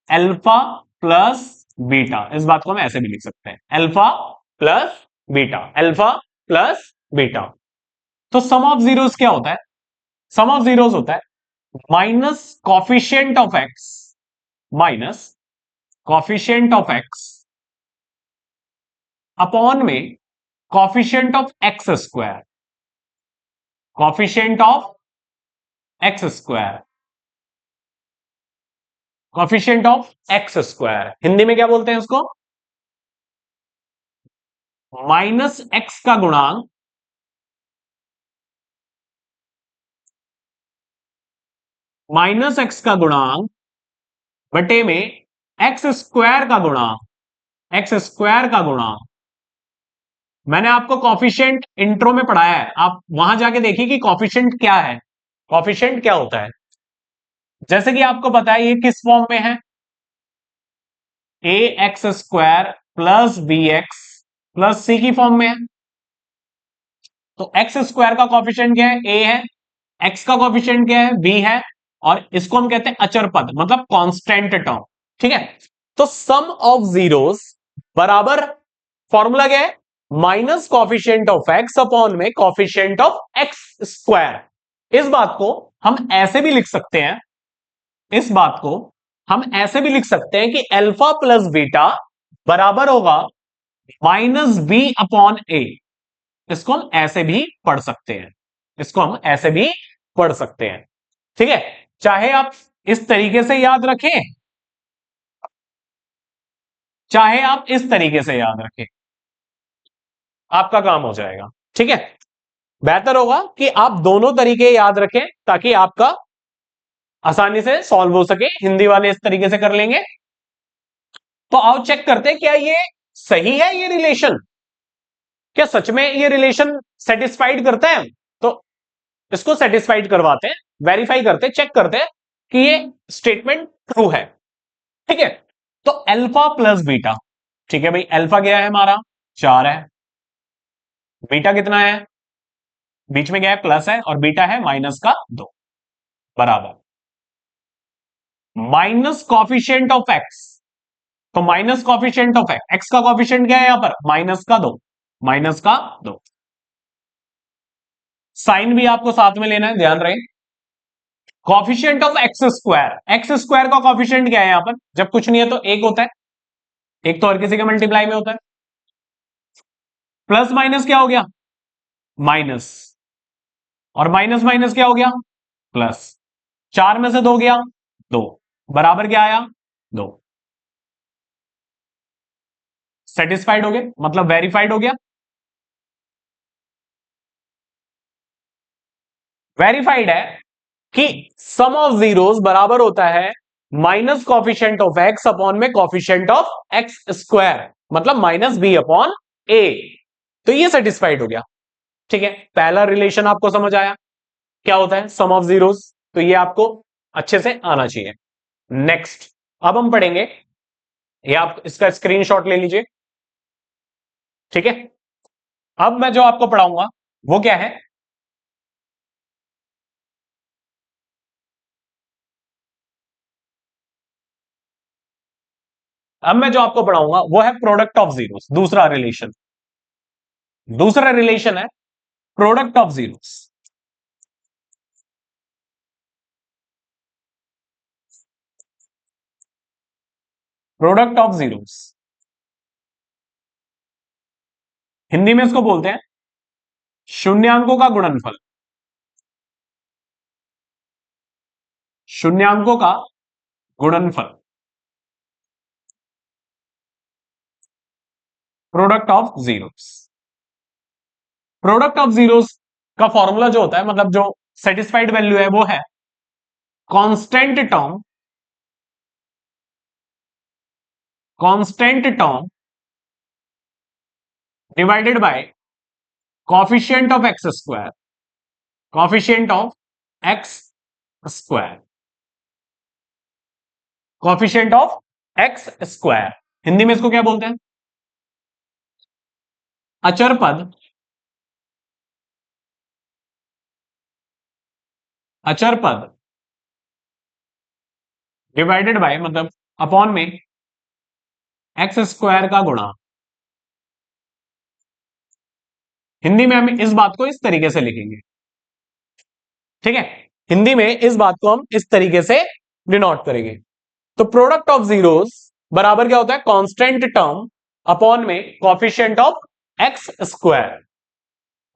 अल्फा प्लस बीटा, इस बात को हम ऐसे भी लिख सकते हैं, alpha plus beta, alpha plus beta. तो सम ऑफ जीरोस क्या होता है, सम ऑफ जीरोस होता है minus coefficient of X, minus coefficient of X upon में coefficient of X square, coefficient of X square, coefficient of X square, Hindi में क्या बोलते हैं उसको, माइनस एक्स का गुणांक माइनस एक्स का गुणांक बटे में एक्स स्क्वायर का गुणांक, एक्स स्क्वायर का गुणांक। मैंने आपको कॉफिशिएंट इंट्रो में पढ़ाया है, आप वहां जाके देखिए कि कॉफिशिएंट क्या है, कॉफिशिएंट क्या होता है। जैसे कि आपको पता है ये किस फॉर्म में है, A X square plus B X plus C की फॉर्म में है। तो एक्स स्क्वायर का कॉफिशिएंट क्या है, ए है, एक्स का कॉफिशिएंट क्या है, बी है, और इसको हम कहते हैं अचर पद, मतलब कांस्टेंट टर्म। ठीक है, तो सम ऑफ जीरोस बराबर, फॉर्मूला क्या है, minus coefficient of X upon में कॉफिशिएंट ऑफ एक्स स्क्वायर। इस बात को हम ऐसे भी लिख सकते हैं, इस बात को हम ऐसे भी लिख सकते हैं कि अल्फा प्लस बीटा बराबर होगा माइनस बी अपॉन ए। इसको हम ऐसे भी पढ़ सकते हैं, इसको हम ऐसे भी पढ़ सकते हैं। ठीक है, चाहे आप इस तरीके से याद रखें, चाहे आप इस तरीके से याद रखें, आपका काम हो जाएगा। ठीक है, बेहतर होगा कि आप दोनों तरीके याद रखें ताकि आपका आसानी से सॉल्व हो सके। हिंदी वाले इस तरीके से कर लेंगे। तो आओ चेक करते हैं क्या ये सही है, ये रिलेशन, क्या सच में ये रिलेशन सेटिस्फाइड करता है। तो इसको सेटिस्फाइड करवाते हैं, वेरीफाई करते हैं, चेक करते हैं कि ये स्टेटमेंट ट्रू है। ठीक है, तो अल्फा प्लस बीटा। ठीक है भाई, अल्फा क्या है हमारा 4 है, बीटा कितना है, बीच में क्या है प्लस है, और बीटा है माइनस का 2, बराबर माइनस कॉफिशिएंट ऑफ एक्स। तो minus coefficient of x, x का कॉफिशिएंट क्या है यहां पर माइनस का 2, माइनस का 2। साइन भी आपको साथ में लेना है, ध्यान रहे। कॉफिशिएंट ऑफ एक्स स्क्वायर का कॉफिशिएंट क्या है यहां पर, जब कुछ नहीं है तो एक होता है, एक तो हर किसी के मल्टीप्लाई में होता है। प्लस माइनस क्या हो गया माइनस, और माइनस माइनस क्या हो गया प्लस, 4 में से 2 गया 2, बराबर क्या आया 2। सेटिस्फाइड हो गए, मतलब वेरीफाइड हो गया। वेरीफाइड है कि सम ऑफ जीरोस बराबर होता है minus coefficient of X upon में कॉफिशिएंट ऑफ एक्स स्क्वायर, मतलब माइनस बी अपॉन ए। तो ये सेटिस्फाइड हो गया। ठीक है, पहला रिलेशन आपको समझ आया क्या होता है सम ऑफ जीरोस, तो ये आपको अच्छे से आना चाहिए। नेक्स्ट अब हम पढ़ेंगे, ये आप इसका स्क्रीनशॉट ले लीजिए। ठीक है, अब मैं जो आपको पढ़ाऊंगा वो क्या है, अब मैं जो आपको पढ़ाऊंगा वो है प्रोडक्ट ऑफ जीरोस, दूसरा रिलेशन। दूसरा रिलेशन है product of zeros. Product of zeros Hindi में इसको बोलते हैं शून्यांकों का गुणनफल। शून्यांकों का गुणनफल, product of zeros. Product of zeros का फॉर्मूला जो होता है, मतलब जो सेटिस्फाइड वैल्यू है वो है constant term, constant term divided by coefficient of X square, coefficient of X square, coefficient of X square. Hindi में इसको क्या बोलते हैं अचर पद, अचर पद डिवाइडेड बाय मतलब अपॉन में एक्स स्क्वायर का गुणा। हिंदी में हम इस बात को इस तरीके से लिखेंगे। ठीक है, हिंदी में इस बात को हम इस तरीके से डिनोट करेंगे। तो प्रोडक्ट ऑफ जीरोस बराबर क्या होता है कांस्टेंट टर्म अपॉन में coefficient of X square.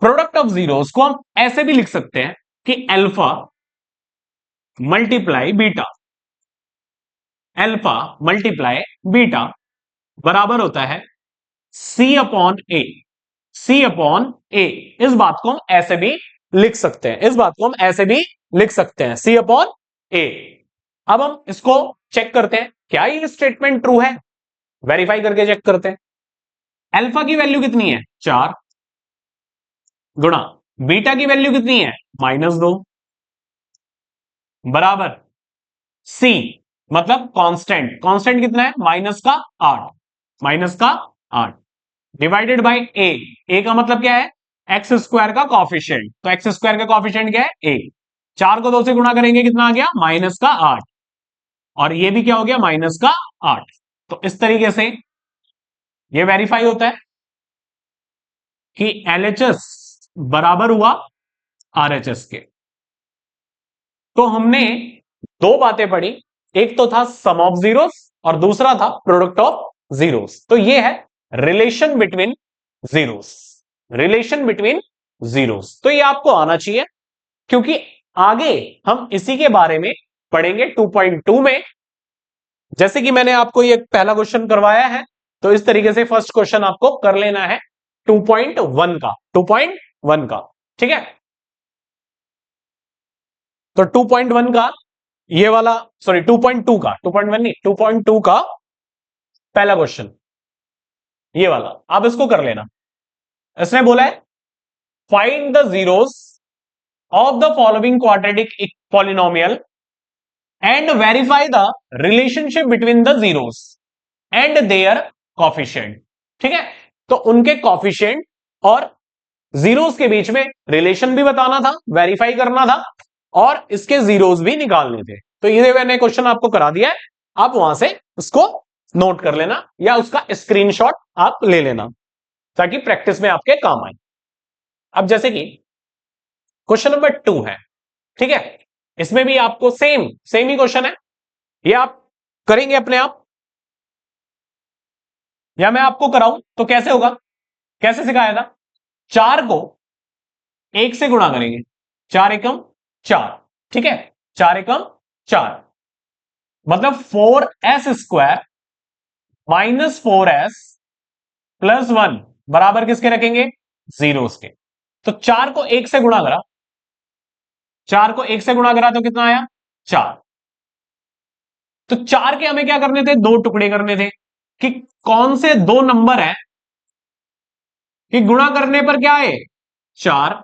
Product of zeros को हम ऐसे भी लिख सकते हैं कि alpha multiply beta, alpha multiply beta बराबर होता है सी अपॉन ए, सी अपॉन ए। इस बात को हम ऐसे भी लिख सकते हैं, इस बात को हम ऐसे भी लिख सकते हैं सी अपॉन ए। अब हम इसको चेक करते हैं क्या ये स्टेटमेंट ट्रू है, वेरीफाई करके चेक करते हैं। अल्फा की वैल्यू कितनी है 4 गुणा बीटा की वैल्यू कितनी है -2 बराबर सी, मतलब कांस्टेंट, कांस्टेंट कितना है माइनस का 8, माइनस का 8 डिवाइडेड बाय ए, ए का मतलब क्या है एक्स स्क्वायर का कॉफिशिएंट, तो एक्स स्क्वायर का कॉफिशिएंट क्या है ए। 4 को 2 से गुणा करेंगे कितना आ गया -8, और ये भी क्या हो गया -8। तो इस तरीके से ये वेरीफाई होता है कि एलएचएस बराबर हुआ आरएचएस के। तो हमने दो बातें पढ़ी, एक तो था सम ऑफ जीरोस और दूसरा था प्रोडक्ट ऑफ जीरोस। तो ये है relation between zeros, relation between zeros. तो ये आपको आना चाहिए क्योंकि आगे हम इसी के बारे में पढ़ेंगे 2.2 में। जैसे कि मैंने आपको ये पहला क्वेश्चन करवाया है, तो इस तरीके से फर्स्ट क्वेश्चन आपको कर लेना है 2.1 का, 2.1 का। ठीक है, तो 2.1 का ये वाला, सॉरी 2.2 का, 2.1 नहीं 2.2 का पहला क्वेश्चन ये वाला, आप इसको कर लेना। इसने बोला है find the zeros of the following quadratic polynomial and verify the relationship between the zeros. And their coefficient. ठीक है, तो उनके कॉफिशिएंट और जीरोस के बीच में रिलेशन भी बताना था, वेरीफाई करना था, और इसके जीरोस भी निकालने थे। तो ये मैंने क्वेश्चन आपको करा दिया है, आप वहां से उसको नोट कर लेना या उसका स्क्रीनशॉट आप ले लेना ताकि प्रैक्टिस में आपके काम आए। अब जैसे कि क्वेश्चन नंबर 2 है, ठीक है, इसमें भी आपको सेम ही क्वेश्चन है, ये आप करेंगे अपने आप या मैं आपको कराऊं तो कैसे होगा, कैसे सिखाया था? 4 को 1 से गुणा करेंगे, 4 एकम 4, ठीक है, 4 एकम 4, मतलब 4s² माइनस 4s प्लस 1 बराबर किसके रखेंगे? जीरोस के। तो 4 को 1 से गुणा करा, 4 को 1 से गुणा करा तो कितना आया? 4। तो 4 के हमें क्या करने थे? 2 टुकड़े करने थे कि कौन से 2 नंबर है कि गुणा करने पर क्या है? 4,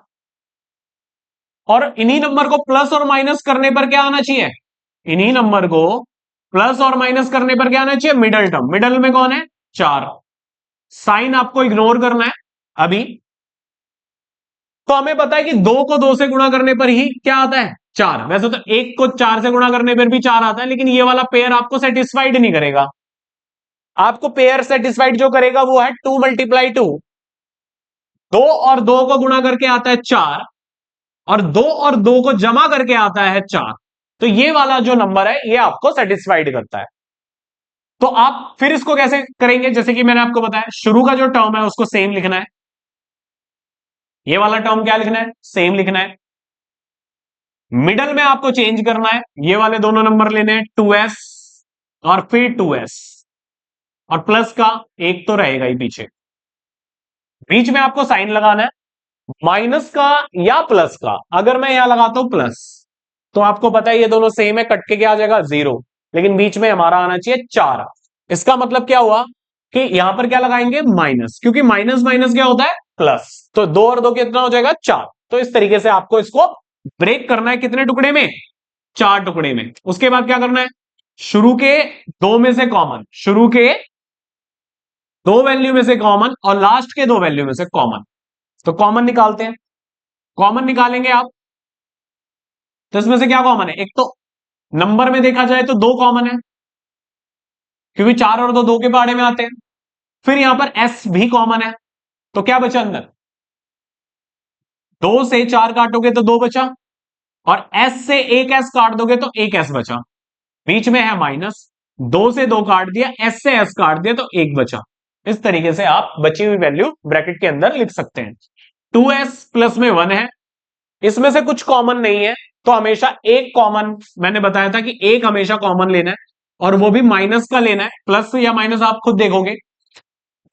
और इन्हीं नंबर को प्लस और माइनस करने पर क्या आना चाहिए? इन्हीं नंबर को प्लस और माइनस करने पर क्या आना चाहिए? Middle term. मिडल में कौन है? 4। साइन आपको इग्नोर करना है अभी। तो हमें पता है कि 2 को 2 से गुणा करने पर ही क्या आता है? 4। वैसे तो 1 को 4 से गुणा करने पर भी 4 आता है, लेकिन ये वाला पेयर आपको सेटिस्फाइड नहीं करेगा। आपको पेयर सेटिस्फाइड जो करेगा वो है 2 × 2। 2 और 2 को गुणा करके आता है 4, और 2 और 2 को जमा करके आता है 4। तो ये वाला जो नंबर है ये आपको सेटिस्फाइड करता है। तो आप फिर इसको कैसे करेंगे? जैसे कि मैंने आपको बताया, शुरू का जो टर्म है उसको सेम लिखना है, ये वाला टर्म क्या लिखना है? सेम लिखना है। मिडल में आपको चेंज करना है, ये वाले दोनों नंबर लेने हैं 2s और फिर 2s, और प्लस का एक तो रहेगा ही पीछे। बीच में आपको साइन लगाना है, माइनस का या प्लस का। अगर मैं यहां लगाता हूं प्लस तो आपको पता है ये दोनों सेम है, कट के क्या आ जाएगा? 0, लेकिन बीच में हमारा आना चाहिए 4। इसका मतलब क्या हुआ कि यहां पर क्या लगाएंगे? माइनस, क्योंकि माइनस माइनस क्या होता है? प्लस। तो 2 और 2 कितना हो जाएगा? 4। तो इस तरीके से आपको इसको ब्रेक करना है, कितने टुकड़े में? 4 टुकड़े में। उसके बाद क्या करना है? शुरू के 2 में से कॉमन, शुरू के 2 वैल्यू में से कॉमन और लास्ट के 2 वैल्यू में से कॉमन। तो कॉमन निकालते हैं। कॉमन निकालेंगे आप तो इसमें से क्या कॉमन है? एक तो नंबर में देखा जाए तो 2 कॉमन है, क्योंकि 4 और 2 2 के पहाड़े में आते हैं। फिर यहां पर s भी कॉमन है, तो क्या बचा अंदर? 2 से 4 काटोगे तो 2 बचा, और s से एक s काट दोगे तो एक s बचा। बीच में है माइनस, 2 से 2 काट दिया, s से s काट दिया तो 1 बचा। इस तरीके से आप बची हुई वैल्यू ब्रैकेट के अंदर लिख सकते हैं। 2s प्लस में 1 है, इसमें से कुछ कॉमन नहीं है, तो हमेशा एक कॉमन, मैंने बताया था कि एक हमेशा कॉमन लेना है, और वो भी माइनस का लेना है। प्लस या माइनस आप खुद देखोगे,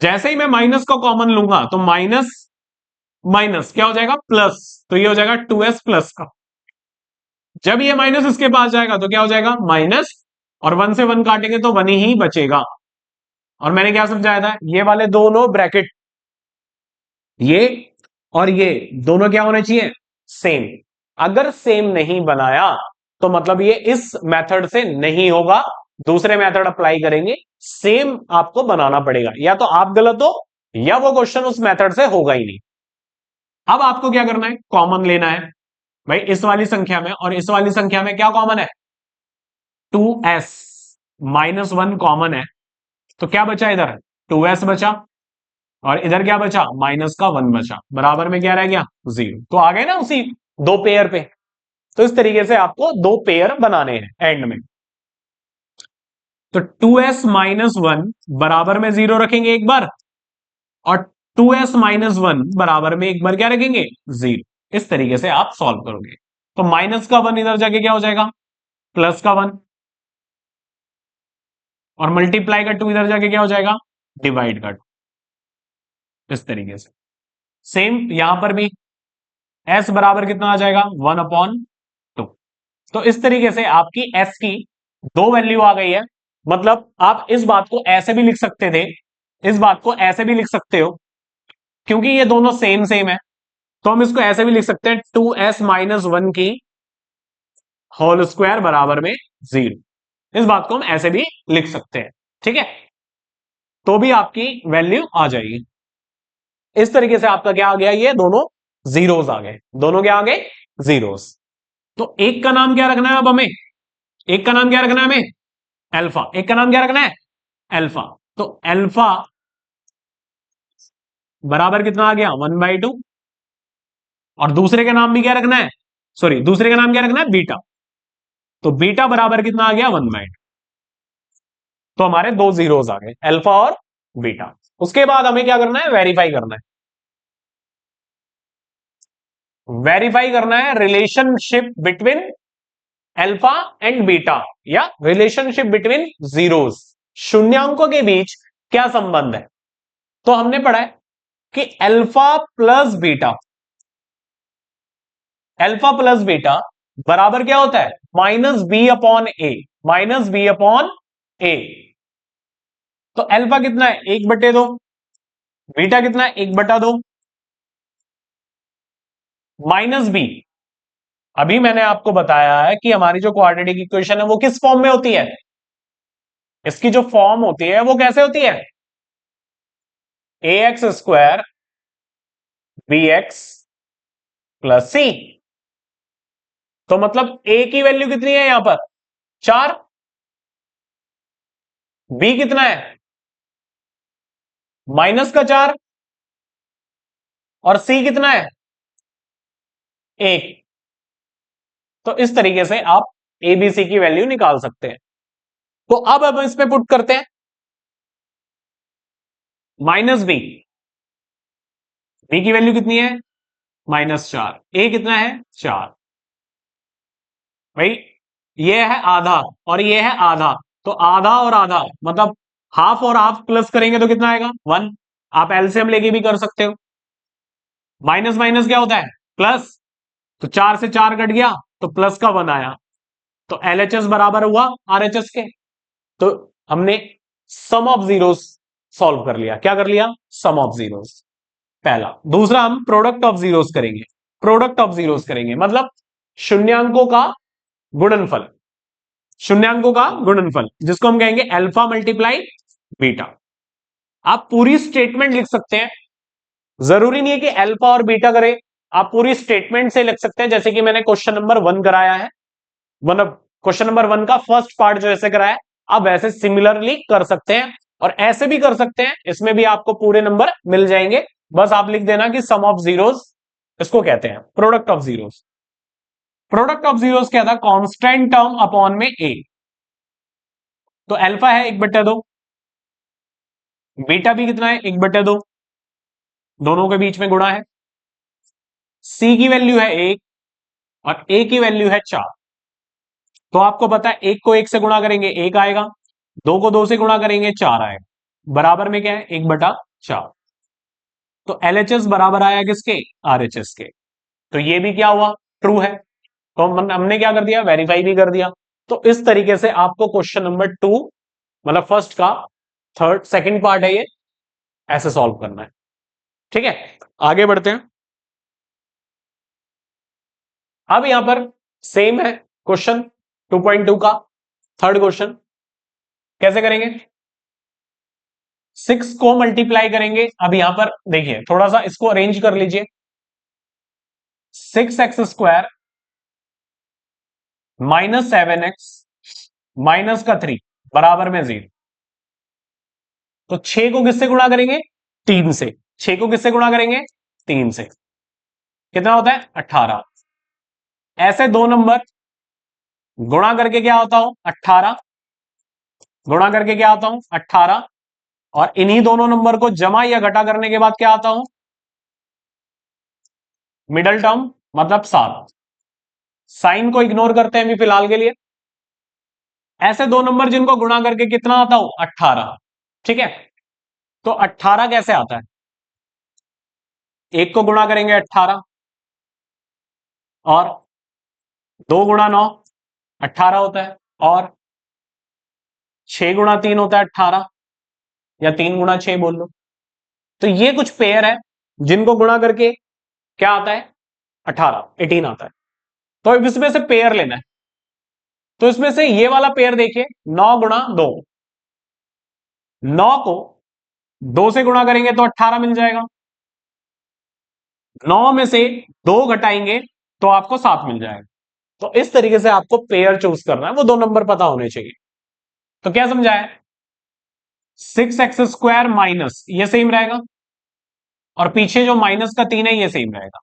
जैसे ही मैं माइनस का कॉमन लूंगा तो माइनस माइनस क्या हो जाएगा? प्लस। तो ये हो जाएगा 2s प्लस का। जब ये माइनस इसके पास जाएगा तो क्या हो जाएगा? माइनस, और 1 से 1 काटेंगे तो 1 ही बचेगा। और मैंने क्या समझाया था? ये वाले दोनों ब्रैकेट, ये और ये दोनों क्या होने चाहिए? सेम। अगर सेम नहीं बनाया तो मतलब ये इस मेथड से नहीं होगा, दूसरे मेथड अप्लाई करेंगे, सेम आपको बनाना पड़ेगा। या तो आप गलत हो या वो क्वेश्चन उस मेथड से होगा ही नहीं। अब आपको क्या करना है? कॉमन लेना है भाई, इस वाली संख्या में और इस वाली संख्या में क्या कॉमन है? 2s माइनस 1 कॉमन है, तो क्या बचा इधर? 2s बचा, और इधर क्या बचा? माइनस का 1 बचा, बराबर में क्या रह गया? 0। तो आ गए ना उसी 2 पेयर पे। तो इस तरीके से आपको 2 पेयर बनाने हैं एंड में। तो 2s माइनस 1 बराबर में 0 रखेंगे एक बार, और 2s माइनस 1 बराबर में एक बार क्या रखेंगे? 0। इस तरीके से आप सॉल्व करोगे। तो माइनस का 1 इधर जाके क्या हो जाएगा? प्लस का 1, और मल्टीप्लाई का 2 इधर जाके क्या हो जाएगा? डिवाइड का 2। इस तरीके से सेम यहां पर भी s बराबर कितना आ जाएगा? 1/2। तो इस तरीके से आपकी s की 2 वैल्यू आ गई है। मतलब आप इस बात को ऐसे भी लिख सकते थे, इस बात को ऐसे भी लिख सकते हो, क्योंकि ये दोनों सेम सेम है, तो हम इसको ऐसे भी लिख सकते हैं 2s माइनस 1 की होल स्क्वायर बराबर में 0। इस बात को हम ऐसे भी लिख सकते हैं, ठीक है। तो भी आपकी वैल्यू आ जाएगी। इस तरीके से आपका क्या आ गया, ये दोनों जीरोस आ गए, दोनों क्या आ गए, जीरोस। तो एक का नाम क्या रखना है अब हमें, एक का नाम क्या रखना है हमें, अल्फा। एक का नाम क्या रखना है, अल्फा। तो अल्फा बराबर कितना आ गया, 1/2। और दूसरे का नाम भी क्या रखना है, सॉरी दूसरे का नाम क्या रखना है, बीटा। तो बीटा बराबर कितना आ गया, 1/2। तो हमारे दो जीरोस आ गए, अल्फा और बीटा। उसके बाद हमें क्या करना है, वेरीफाई करना है। वेरीफाई करना है relationship between alpha and beta, या रिलेशनशिप बिटवीन जीरोस, शून्यांकों के बीच क्या संबंध है। तो हमने पढ़ा है कि अल्फा प्लस बीटा बराबर क्या होता है, -b/a, -b/a। तो अल्फा कितना है, 1/2, बीटा कितना है, 1/2, -b। अभी मैंने आपको बताया है कि हमारी जो क्वाड्रेटिक इक्वेशन है वो किस फॉर्म में होती है, इसकी जो फॉर्म होती है वो कैसे होती है, ax² bx + c। तो मतलब a की वैल्यू कितनी है यहां पर, 4, b कितना है, -4, और c कितना है, 1। तो इस तरीके से आप एबीसी की वैल्यू निकाल सकते हैं। तो अब हम इसमें पुट करते हैं -b, b की वैल्यू कितनी है, -4, a कितना है, 4। भाई ये है आधा और ये है आधा, तो आधा और आधा मतलब हाफ और हाफ प्लस करेंगे तो कितना आएगा, 1। आप एलसीएम लेके भी कर सकते हो। माइनस माइनस क्या होता है, प्लस। तो 4 से 4 कट गया तो प्लस का 1 आया। तो एलएचएस बराबर हुआ आरएचएस के। तो हमने सम ऑफ जीरोस सॉल्व कर लिया। क्या कर लिया, सम ऑफ जीरोस, पहला। दूसरा हम प्रोडक्ट ऑफ जीरोस करेंगे। प्रोडक्ट ऑफ जीरोस करेंगे मतलब शून्यांकों का गुणनफल, शून्यांकों का गुणनफल, जिसको हम कहेंगे अल्फा मल्टीप्लाई बीटा। आप पूरी स्टेटमेंट लिख सकते हैं, जरूरी नहीं है कि अल्फा और बीटा करें, आप पूरी स्टेटमेंट से लिख सकते हैं, जैसे कि मैंने क्वेश्चन नंबर 1 कराया है, मतलब क्वेश्चन नंबर 1 का फर्स्ट पार्ट जो ऐसे कराया है, आप ऐसे सिमिलरली कर सकते हैं। और ऐसे भी कर सकते हैं, इसमें भी आपको पूरे नंबर मिल जाएंगे। बस आप लिख देना कि सम ऑफ जीरोस इसको कहते हैं, product of zeros. Product of zeros क्या था, कांस्टेंट टर्म अपॉन में ए। तो अल्फा है 1/2, बीटा भी कितना है, 1/2, दोनों के बीच में गुणा है। सी की वैल्यू है 1 और ए की वैल्यू है 4। तो आपको पता है 1 को 1 से गुणा करेंगे 1 आएगा, 2 को 2 से गुणा करेंगे 4 आएगा, बराबर में क्या है, 1/4। तो एलएचएस बराबर आया किसके, आरएचएस के। तो ये भी क्या हुआ, ट्रू है। तो हमने क्या कर दिया, वेरीफाई भी कर दिया। तो इस तरीके से आपको क्वेश्चन नंबर 2 मतलब फर्स्ट का थर्ड सेकंड पार्ट है ये, ऐसे सॉल्व करना है। ठीक है, आगे बढ़ते हैं। अब यहां पर सेम है क्वेश्चन 2.2 का थर्ड क्वेश्चन। कैसे करेंगे, 6 को मल्टीप्लाई करेंगे। अब यहां पर देखिए थोड़ा सा इसको अरेंज कर लीजिए। 6x² -7x -3 बराबर में 0। तो 6 को किससे गुणा करेंगे, 3 से। 6 को किससे गुणा करेंगे, 3 से। कितना होता है, 18। ऐसे दो नंबर गुणा करके क्या होता हूं, 18। गुणा करके क्या आता हूं, 18। और इन्हीं दोनों नंबर को जमा या घटा करने के बाद क्या आता हूं, मिडल टर्म मतलब 7। साइन को इग्नोर करते हैं अभी फिलहाल के लिए। ऐसे दो नंबर जिनको गुणा करके कितना आता हूं, 18। ठीक है, तो 18 कैसे आता है, एक को गुणा करेंगे 18 और 2 × 9 18 होता है, और 6 × 3 होता है 18, या 3 × 6 बोल लो। तो ये कुछ पेयर है जिनको गुणा करके क्या आता है, 18 आता है। तो इसमें से पेयर लेना है। तो इसमें से ये वाला पेयर देखिए, 9 × 2, 9 को 2 से गुणा करेंगे तो 18 मिल जाएगा। 9 में से 2 घटाएंगे तो आपको 7 मिल जाएगा। तो इस तरीके से आपको पेयर चूज करना है, वो 2 नंबर पता होने चाहिए। तो क्या समझा है? 6x² माइनस ये सेम रहेगा, और पीछे जो माइनस का 3 है ये सेम रहेगा।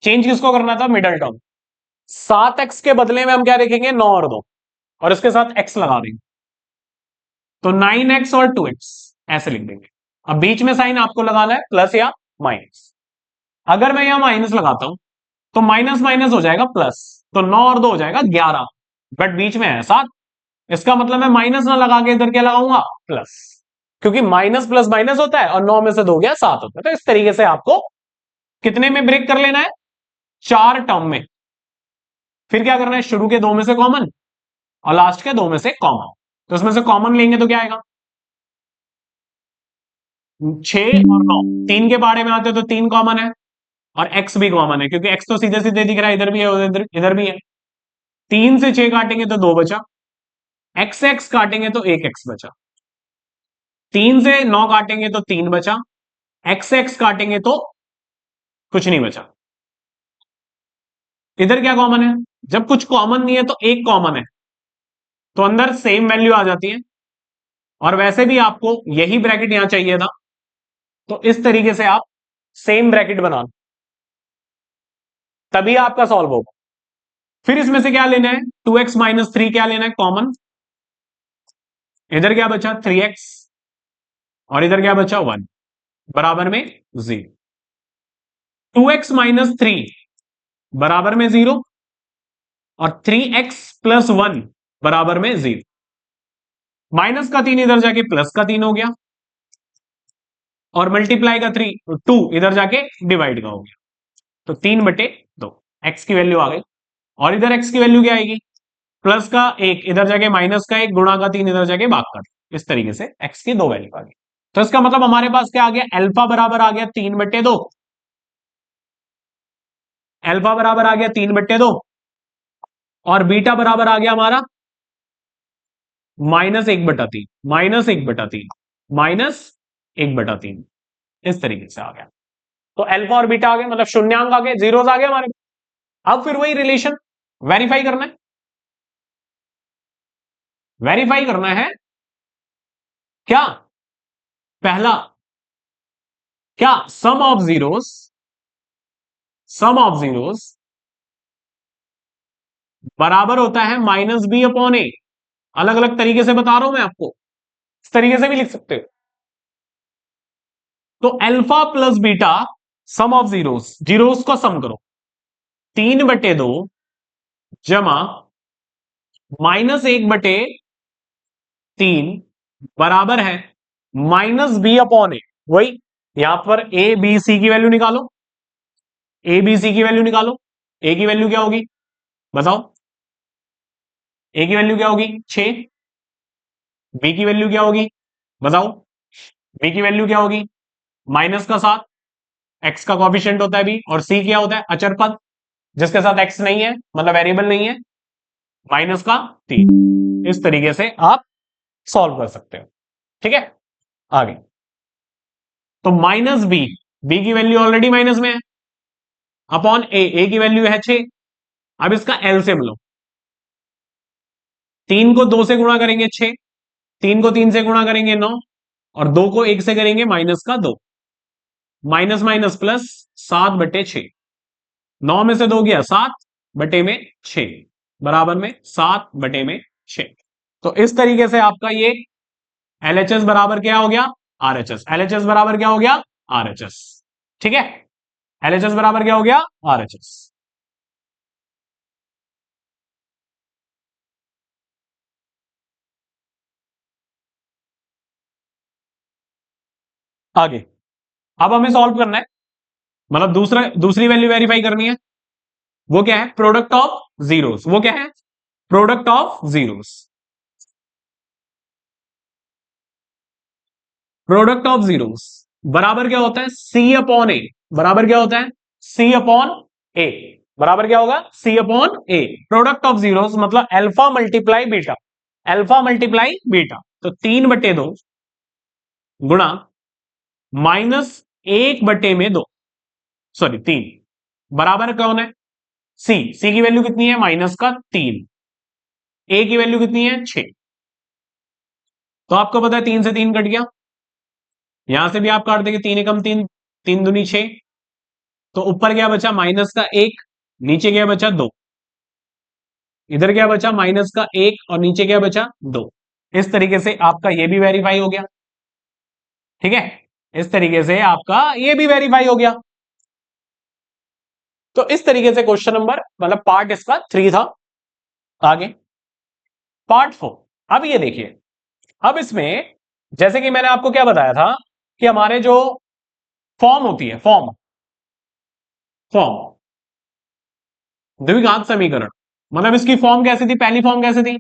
चेंज किसको करना था? Middle term. 7x के बदले में हम क्या लिखेंगे? 9 और 2, और इसके साथ x लगा देंगे, तो 9x और 2x ऐसे लिख देंगे। अब बीच में साइन आपको लगाना है प्लस या माइनस। अगर मैं यहां माइनस लगाता हूं तो माइनस माइनस हो जाएगा प्लस, तो 9 और 2 हो जाएगा 11, बट बीच में है 7। इसका मतलब मैं माइनस ना लगा के इधर क्या लगाऊंगा? प्लस, क्योंकि माइनस प्लस माइनस होता है, और 9 में से 2 गया 7 होता है। तो इस तरीके से आपको कितने में ब्रेक कर लेना है? 4 टर्म में। फिर क्या करना है? शुरू के 2 में से कॉमन और लास्ट के 2 में से कॉमन। तो इसमें से कॉमन लेंगे तो क्या आएगा? 6 और 9, 3 के बारे में आते तो 3 कॉमन है, और x भी कॉमन है, क्योंकि x तो सीधे सीधे दिख रहा है, इधर भी है उधर इधर भी है। 3 से 6 काटेंगे तो 2 बचा, x से x काटेंगे तो 1x बचा। 3 से 9 काटेंगे तो 3 बचा, x से x काटेंगे तो कुछ नहीं बचा। इधर क्या कॉमन है? जब कुछ कॉमन नहीं है तो एक कॉमन है, तो अंदर सेम वैल्यू आ जाती है, और वैसे भी आपको यही ब्रैकेट यहां चाहिए था, तो इस तरीके से आप सेम ब्रैकेट बना, तभी आपका सॉल्व होगा। फिर इसमें से क्या लेना है? 2x-3 क्या लेना है? कॉमन। इधर क्या बचा? 3x, और इधर क्या बचा? 1, बराबर में 0। 2x-3 बराबर में 0, और 3x+1 बराबर में 0। माइनस का 3 इधर जाके प्लस का 3 हो गया, और मल्टीप्लाई का 2 इधर जाके डिवाइड का हो गया, तो 3/2 x की वैल्यू आ गई। और इधर x की वैल्यू क्या आएगी? प्लस का 1 इधर जाके माइनस का 1, गुणा का 3 इधर जाके भाग का 3। इस तरीके से x की 2 वैल्यू आ गई। तो इसका मतलब हमारे पास क्या आ गया? अल्फा बराबर आ गया 3/2, अल्फा बराबर आ गया 3/2, और बीटा बराबर आ गया हमारा -1/3, -1/3, -1/3। इस तरीके से आ गया। तो अल्फा और बीटा आ गए, मतलब शून्यांक आ गए, जीरोस आ गए हमारे। अब फिर वही रिलेशन वेरीफाई करना है। वेरीफाई करना है क्या? पहला, क्या सम ऑफ जीरोस बराबर होता है -b/a। अलग अलग तरीके से बता रहा हूं मैं आपको, इस तरीके से भी लिख सकते हो। तो alpha plus beta, sum of zeros, zeros को सम करो, 3/2 जमा -1/3 बराबर है -b/a। वही यहां पर ए बी सी की वैल्यू निकालो, ए बी सी की वैल्यू निकालो। ए की वैल्यू क्या होगी? बताओ, ए की वैल्यू क्या होगी? 6। बी की वैल्यू क्या होगी? बताओ, बी की वैल्यू क्या होगी? -7। एक्स का कॉफिशिएंट होता है बी, और सी क्या होता है? अचर पद, जिसके साथ एक्स नहीं है, मतलब वेरिएबल नहीं है, -3। इस तरीके से आप सॉल्व कर सकते हो। ठीक है, आगे। तो -b, बी की वैल्यू ऑलरेडी माइनस में है, अपॉन ए की वैल्यू है 6। अब इसका एलसीएम लो, 3 को 2 से गुणा करेंगे 6, 3 को 3 से गुणा करेंगे 9, और 2 को 1 से करेंगे -2, माइनस माइनस प्लस, 7/6। 9 में से 2 गया 7/6, बराबर में 7/6। तो इस तरीके से आपका ये एलएचएस बराबर क्या हो गया? आरएचएस। एलएचएस बराबर क्या हो गया? आरएचएस। ठीक है, एलएचएस बराबर क्या हो गया? आरएचएस। आगे, अब हमें सॉल्व करना है, मतलब दूसरी वैल्यू वेरीफाई करनी है। वो क्या है? Product of zeros. वो क्या है? Product of zeros. Product of zeros बराबर क्या होता है? C/A। बराबर क्या होता है? C/A। बराबर क्या होगा? C/A। प्रोडक्ट ऑफ जीरोस मतलब alpha multiply beta, alpha multiply beta. तो 3/2 गुणा -1/2, सॉरी 3, बराबर कौन है? सी की वैल्यू कितनी है? -3। ए की वैल्यू कितनी है? 6। तो आपको पता है 3 से 3 कट गया, यहां से भी आप काट देंगे, 3 एकम 3, 3 दूनी 6। तो ऊपर क्या बचा? -1, नीचे क्या बचा? 2। इधर क्या बचा? -1 और नीचे क्या बचा? 2। इस तरीके से आपका ये भी वेरीफाई हो गया। ठीक है, इस तरीके से आपका ये भी वेरीफाई हो गया। तो इस तरीके से क्वेश्चन नंबर, मतलब पार्ट इसका 3 था। आगे पार्ट 4। अब ये देखिए, अब इसमें जैसे कि मैंने आपको क्या बताया था कि हमारे जो फॉर्म होती है, फॉर्म फॉर्म द्विघात समीकरण, मतलब इसकी फॉर्म कैसी थी? पहली फॉर्म कैसी थी?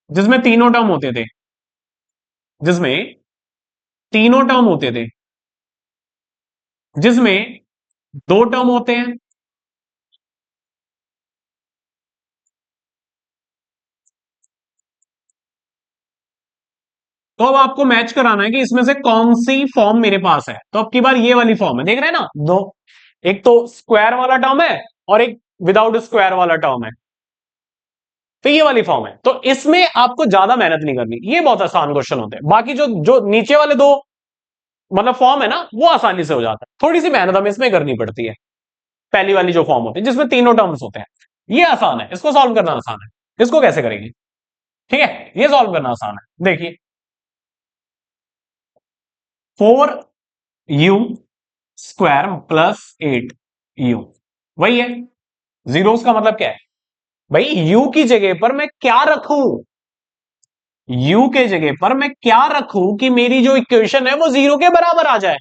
जिसमें तीनों टर्म होते थे, जिसमें तीनों टर्म होते थे, जिसमें दो टर्म होते हैं, तो अब आपको मैच कराना है कि इसमें से कौन सी फॉर्म मेरे पास है। तो अब की बार ये वाली फॉर्म है, देख रहे हैं ना, दो, एक तो स्क्वायर वाला टर्म है और एक विदाउट स्क्वायर वाला टर्म है। तो ये वाली फॉर्म है, तो इसमें आपको ज्यादा मेहनत नहीं करनी, ये बहुत आसान क्वेश्चन होते हैं। बाकी जो जो नीचे वाले दो मतलब फॉर्म है ना, वो आसानी से हो जाता है, थोड़ी सी मेहनत हमें इसमें करनी पड़ती है। पहली वाली जो फॉर्म होती है जिसमें तीनों टर्म्स होते हैं, ये आसान है, इसको सॉल्व करना आसान है। इसको कैसे करेंगे? ठीक है, ये सॉल्व करना आसान है। देखिए, 4u² + 8u, वही है। जीरोस का मतलब क्या है भाई? u की जगह पर मैं क्या रखूं? u के जगह पर मैं क्या रखूं कि मेरी जो इक्वेशन है वो जीरो के बराबर आ जाए?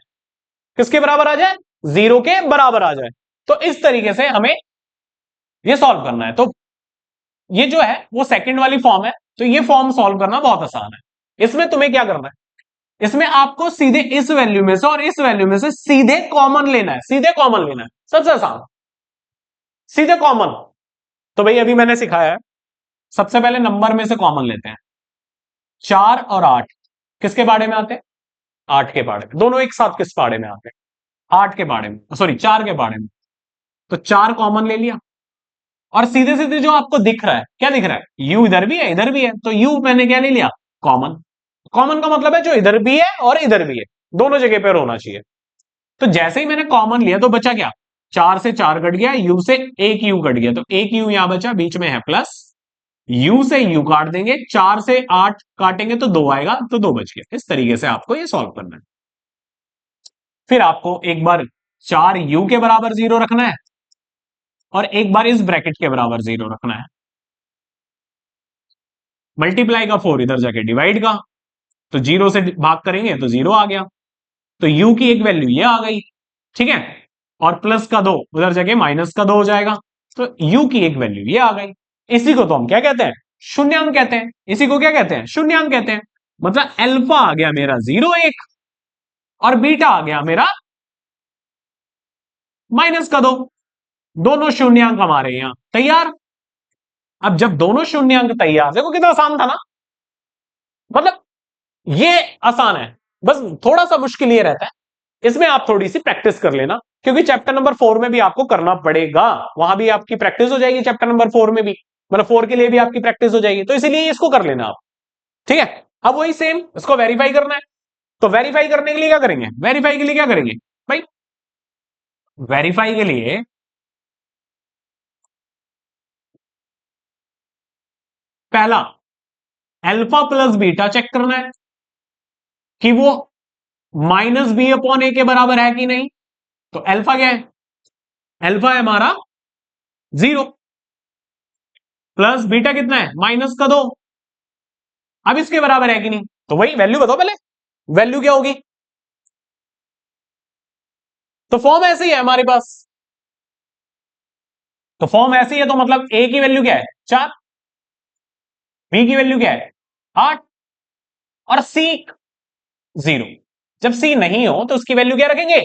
किसके बराबर आ जाए? जीरो के बराबर आ जाए। तो इस तरीके से हमें ये सॉल्व करना है। तो ये जो है वो सेकंड वाली फॉर्म है, तो ये फॉर्म सॉल्व करना बहुत आसान है। इसमें तुम्हें क्या करना है? इसमें आपको सीधे इस वैल्यू में से और इस वैल्यू में से सीधे कॉमन लेना है, सीधे कॉमन लेना है, सबसे आसान, सीधे कॉमन। तो भाई अभी मैंने सिखाया है, सबसे पहले नंबर में से कॉमन लेते हैं। 4 और 8 किसके बारे में आते हैं? 8 के बारे में। दोनों एक साथ किस बारे में आते हैं? 8 के बारे में, सॉरी 4 के बारे में। तो 4 कॉमन ले लिया, और सीधे सीधे जो आपको दिख रहा है, क्या दिख रहा है? u इधर भी है इधर भी है, तो u मैंने क्या ले लिया? कॉमन। कॉमन का मतलब है जो इधर भी है और इधर भी है, दोनों जगह पर होना चाहिए। तो जैसे ही मैंने कॉमन लिया तो बचा क्या? 4 से 4 कट गया, u से एक u कट गया, तो एक u यहां बचा, बीच में है प्लस, u से u काट देंगे, 4 से 8 काटेंगे तो 2 आएगा, तो 2 बच गया। इस तरीके से आपको ये सॉल्व करना है। फिर आपको एक बार 4u के बराबर 0 रखना है और एक बार इस ब्रैकेट के बराबर 0 रखना है। मल्टीप्लाई का 4 इधर जाके डिवाइड का, तो 0 से भाग करेंगे तो 0 आ गया, तो u की एक वैल्यू ये आ गई। ठीक है, और प्लस का 2 उधर जाके माइनस का 2 हो जाएगा, तो u की एक वैल्यू ये आ गई। इसी को तो हम क्या कहते हैं? शून्यांक कहते हैं। इसी को क्या कहते हैं? शून्यांक कहते हैं। मतलब अल्फा आ गया मेरा 0, 1, और बीटा आ गया मेरा -2। दोनों शून्यांक हमारे यहां तैयार। अब जब दोनों शून्यांक तैयार, देखो कितना आसान था ना, मतलब ये आसान है। बस थोड़ा सा मुश्किल ये रहता है, इसमें आप थोड़ी सी प्रैक्टिस कर लेना, क्योंकि चैप्टर नंबर 4 में भी आपको करना पड़ेगा, वहां भी आपकी प्रैक्टिस हो जाएगी। चैप्टर नंबर 4 में भी, मतलब 4 के लिए भी आपकी प्रैक्टिस हो जाएगी, तो इसीलिए इसको कर लेना आप। ठीक है, अब वही सेम इसको वेरीफाई करना है। तो वेरीफाई करने के लिए क्या करेंगे? वेरीफाई के लिए क्या करेंगे भाई? वेरीफाई के लिए पहला अल्फा प्लस बीटा चेक करना है कि वो -b/a के बराबर है कि नहीं। तो अल्फा क्या है? अल्फा है हमारा 0, प्लस बीटा कितना है? -2। अब इसके बराबर है कि नहीं? तो वही वैल्यू बताओ पहले, वैल्यू क्या होगी? तो फॉर्म ऐसे ही है हमारे पास, तो फॉर्म ऐसी है, तो मतलब a की वैल्यू क्या है? 4, b की वैल्यू क्या है? 8, और c 0। जब c नहीं हो तो उसकी वैल्यू क्या रखेंगे?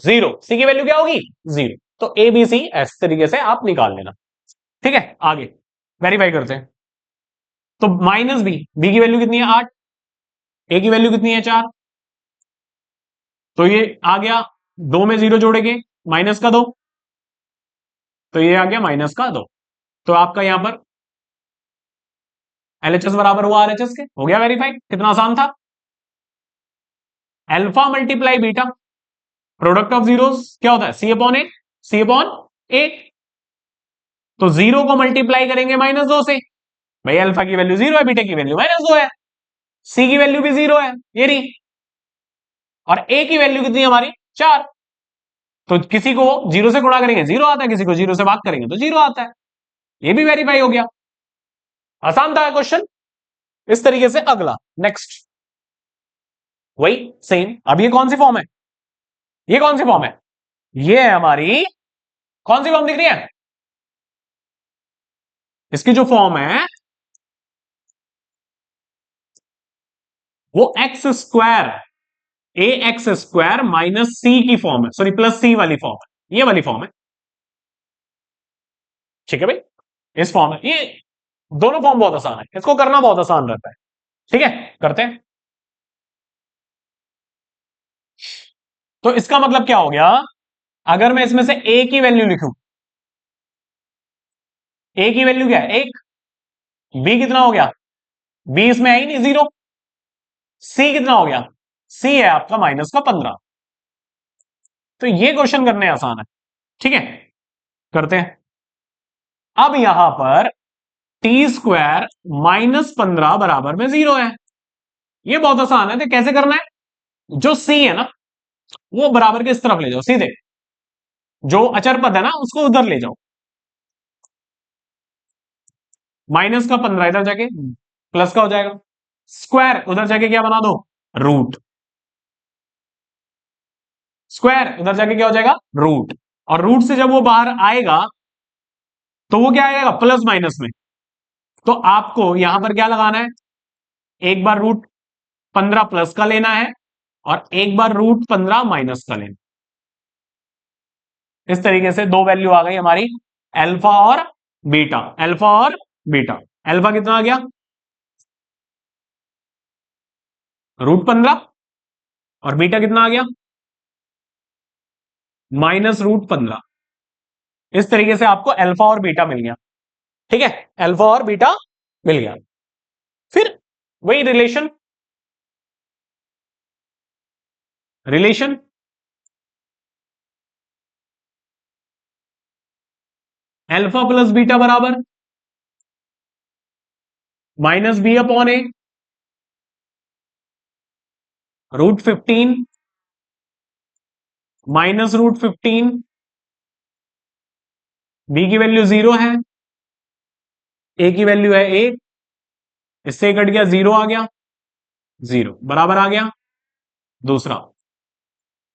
0। c की वैल्यू क्या होगी? 0। तो a b c इस तरीके से आप निकाल लेना। ठीक है, आगे वेरीफाई करते हैं। तो -b, b की वैल्यू कितनी है? 8, a की वैल्यू कितनी है? 4, तो ये आ गया, दो में जीरो जोड़ेंगे माइनस का दो, तो ये आ गया माइनस का दो। तो आपका यहां पर एलएचएस बराबर हुआ आरएचएस के, हो गया वेरीफाइड। कितना आसान था। Alpha multiply beta, product of zeros क्या होता है, सी अपॉन ए, सी अपॉन ए। तो जीरो को मल्टीप्लाई करेंगे माइनस दो से, भाई अल्फा की वैल्यू जीरो है, बीटा की वैल्यू माइनस दो है, सी की वैल्यू भी जीरो है ये रही, और ए की वैल्यू कितनी है हमारी, चार। तो किसी को जीरो से गुणा करेंगे जीरो आता है, किसी को जीरो से भाग करेंगे तो जीरो आता है, ये भी वेरीफाई हो गया। आसान था क्वेश्चन। इस तरीके से अगला नेक्स्ट, वही सेम। अब ये कौन सी फॉर्म है, ये कौन सी फॉर्म है, ये है हमारी कौन सी फॉर्म दिख रही है, इसकी जो फॉर्म है वो एक्स स्क्वायर, ए एक्स स्क्वायर माइनस सी की फॉर्म है, सॉरी प्लस सी वाली फॉर्म है, ये वाली फॉर्म है। ठीक है भाई, इस फॉर्म है ये, दोनों फॉर्म बहुत आसान है, इसको करना बहुत आसान रहता है। ठीक है, करते हैं। तो इसका मतलब क्या हो गया, अगर मैं इसमें से ए की वैल्यू लिखूं, ए की वैल्यू क्या है एक, बी कितना हो गया, बी इसमें है ही नहीं जीरो, सी कितना हो गया, सी है आपका माइनस का 15। तो ये क्वेश्चन करने आसान है। ठीक है, करते हैं। अब यहां पर टी स्क्वायर माइनस 15 बराबर में जीरो है, ये बहुत आसान है। तो कैसे करना है, जो सी है ना वो बराबर के इस तरफ ले जाओ सीधे, जो अचर पद है ना उसको उधर ले जाओ, माइनस का 15 इधर जाके प्लस का हो जाएगा, स्क्वायर उधर जाके क्या बना दो, रूट, स्क्वायर उधर जाके क्या हो जाएगा, रूट। और रूट से जब वो बाहर आएगा तो वो क्या आएगा, प्लस माइनस में। तो आपको यहां पर क्या लगाना है, एक बार रूट 15 प्लस का लेना है और एक बार रूट 15 माइनस का लेना। इस तरीके से दो वैल्यू आ गई हमारी, अल्फा और बीटा, अल्फा और बीटा। अल्फा कितना आ गया, रूट 15, और बीटा कितना आ गया, माइनस रूट 15। इस तरीके से आपको अल्फा और बीटा मिल गया। ठीक है, अल्फा और बीटा मिल गया। फिर वही relation, relation alpha plus beta बराबर माइनस बी अपॉन ए, रूट 15 माइनस रूट 15, बी की वैल्यू जीरो है, ए की वैल्यू है 1, इससे कट गया जीरो आ गया, जीरो बराबर आ गया। दूसरा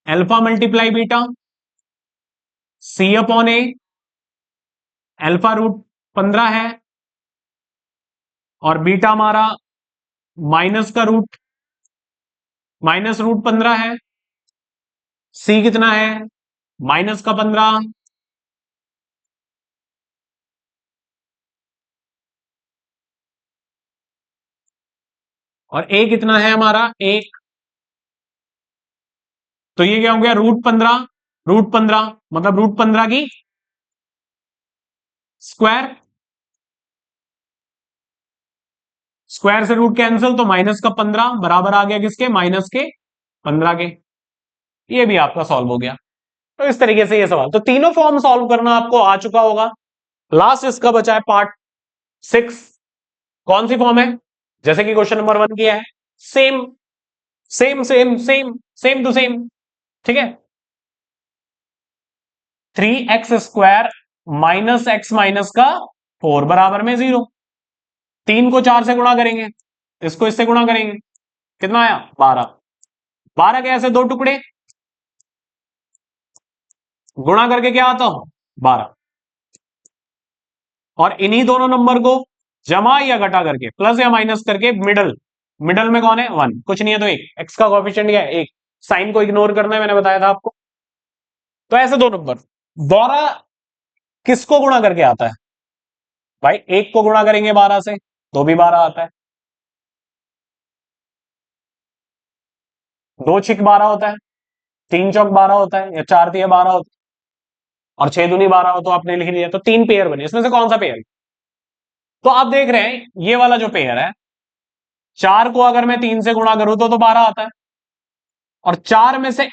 अल्फा मल्टीप्लाई बीटा, सी अपॉन ए, अल्फा रूट 15 है और बीटा हमारा माइनस का रूट, माइनस रूट 15 है, सी कितना है माइनस का 15, और ए कितना है हमारा एक। तो ये क्या हो गया, रूट 15, रूट 15 मतलब रूट 15 की स्क्वायर, स्क्वायर से रूट कैंसिल, तो माइनस का 15 बराबर आ गया किसके, माइनस के 15 के। ये भी आपका सॉल्व हो गया। तो इस तरीके से ये सवाल, तो तीनों फॉर्म सॉल्व करना आपको आ चुका होगा। लास्ट इसका बचा है पार्ट 6। कौन सी फॉर्म है, जैसे कि क्वेश्चन नंबर 1 किया है, same same same same same to same. ठीक है, 3x² माइनस एक्स माइनस का 4 बराबर में 0। 3 को 4 से गुणा करेंगे, इसको इससे गुणा करेंगे, कितना आया 12। 12 के ऐसे दो टुकड़े, गुणा करके क्या आता हूं 12, और इन्हीं दोनों नंबर को जमा या घटा करके, प्लस या माइनस करके, मिडल, मिडल में कौन है 1, कुछ नहीं है तो 1, एक्स का कोएफिशिएंट क्या है 1, साइन को इग्नोर करना है, मैंने बताया था आपको। तो ऐसे दो नंबर, 12 किसको गुणा करके आता है भाई, एक को गुणा करेंगे 12 से तो भी 12 आता है, 2 6 12 होता है, 3 चौक 12 होता है, या 4 तिया 12 होता है, और 6 दूनी 12 हो तो आपने लिख लिया, तो 3 पेयर बने, इसमें से कौन सा पेयर? तो आप देख रहे हैं ये वाला जो पेयर है, 4 को अगर मैं 3 से गुणा करूं तो 12 आता है, और 4 में से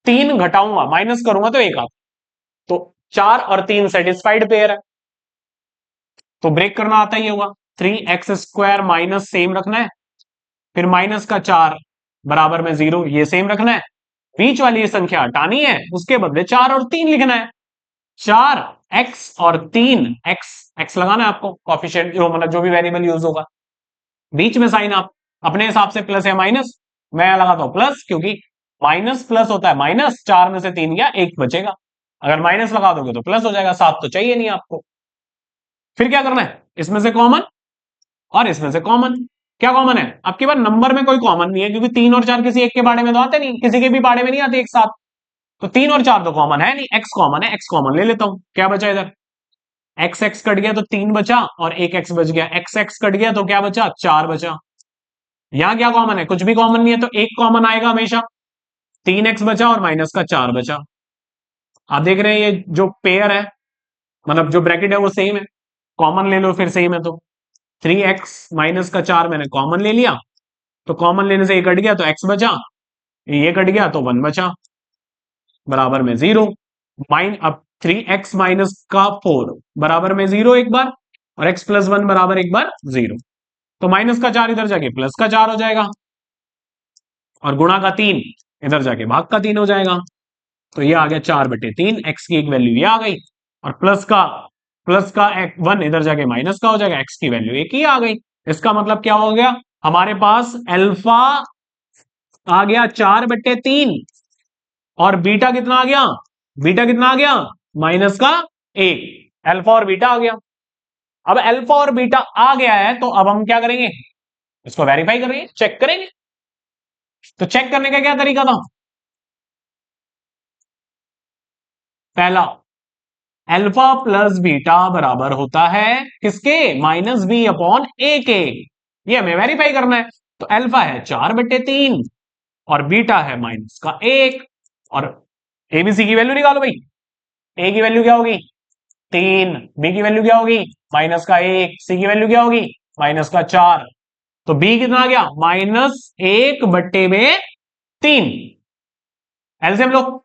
3 घटाऊंगा, माइनस करूंगा तो 1 आता है। तो 4 और 3 सेटिस्फाइड पेयर है, तो ब्रेक करना आता ही होगा। 3x² माइनस सेम रखना है, फिर माइनस का 4 बराबर में 0, ये सेम रखना है। बीच वाली ये संख्या हटानी है, उसके बदले 4 और 3 लिखना है। 4 x और 3 x लगाना है आपको, कॉफिशिएंट जो मतलब जो भी वेरिएबल यूज होगा। बीच में साइन आप अपने हिसाब से प्लस या माइनस, मैं लगाता हूं प्लस, क्योंकि माइनस प्लस होता है माइनस, 4 में से 3 गया, 1 बचेगा। अगर माइनस लगा दोगे तो प्लस हो जाएगा, 7 तो चाहिए नहीं आपको। फिर क्या करना है, इसमें से कॉमन और इसमें से कॉमन। क्या कॉमन है आपके पास? नंबर में कोई कॉमन नहीं है, क्योंकि 3 और 4 किसी एक के बारे में तो आते नहीं, किसी के भी बारे में नहीं आते एक साथ। तो 3 और 4 तो कॉमन है नहीं, x कॉमन है, x कॉमन ले लेता हूं। क्या बचा इधर? x कट गया तो 3 बचा, और एक x बच गया। x कट गया तो क्या बचा? 4 बचा। यहां क्या कॉमन है? कुछ भी कॉमन नहीं है, तो एक कॉमन आएगा हमेशा। 3x बचा और माइनस का 4 बचा। आप देख रहे हैं ये जो पेयर है, मतलब जो ब्रैकेट है वो सेम है, कॉमन ले लो फिर सेम है। तो 3x माइनस का 4 मैंने कॉमन ले लिया, तो कॉमन लेने से ये कट गया तो x बचा, ये कट गया तो 1 बचा, बराबर में 0। अब 3x माइनस का 4 बराबर में 0 एक बार, और x प्लस 1 बराबर एक बार 0। तो माइनस का 4 इधर जाके प्लस का 4 हो जाएगा, और गुणा का 3 इधर जाके भाग का 3 हो जाएगा। तो ये आ गया 4/3, x की एक वैल्यू ये आ गई, और प्लस का 1 इधर जाके माइनस का हो जाएगा, x की वैल्यू 1 ही आ गई। इसका मतलब क्या हो गया, हमारे पास अल्फा आ गया 4/3, और बीटा कितना आ गया? बीटा कितना आ गया? माइनस का 1। अल्फा और बीटा आ गया। अब अल्फा और बीटा आ गया है, तो अब हम क्या करेंगे? इसको वेरीफाई करेंगे, चेक करेंगे। तो चेक करने का क्या तरीका था? पहला, अल्फा प्लस बीटा बराबर होता है किसके? -b/a के। ये हमें वेरीफाई करना है। तो अल्फा है 4/3, और बीटा है -1, और एबीसी की वैल्यू निकालो भाई। ए की वैल्यू क्या होगी? 3। बी की वैल्यू क्या होगी? -1। सी की वैल्यू क्या होगी? -4। तो बी कितना आ गया? -1/3। एलसीएम लो,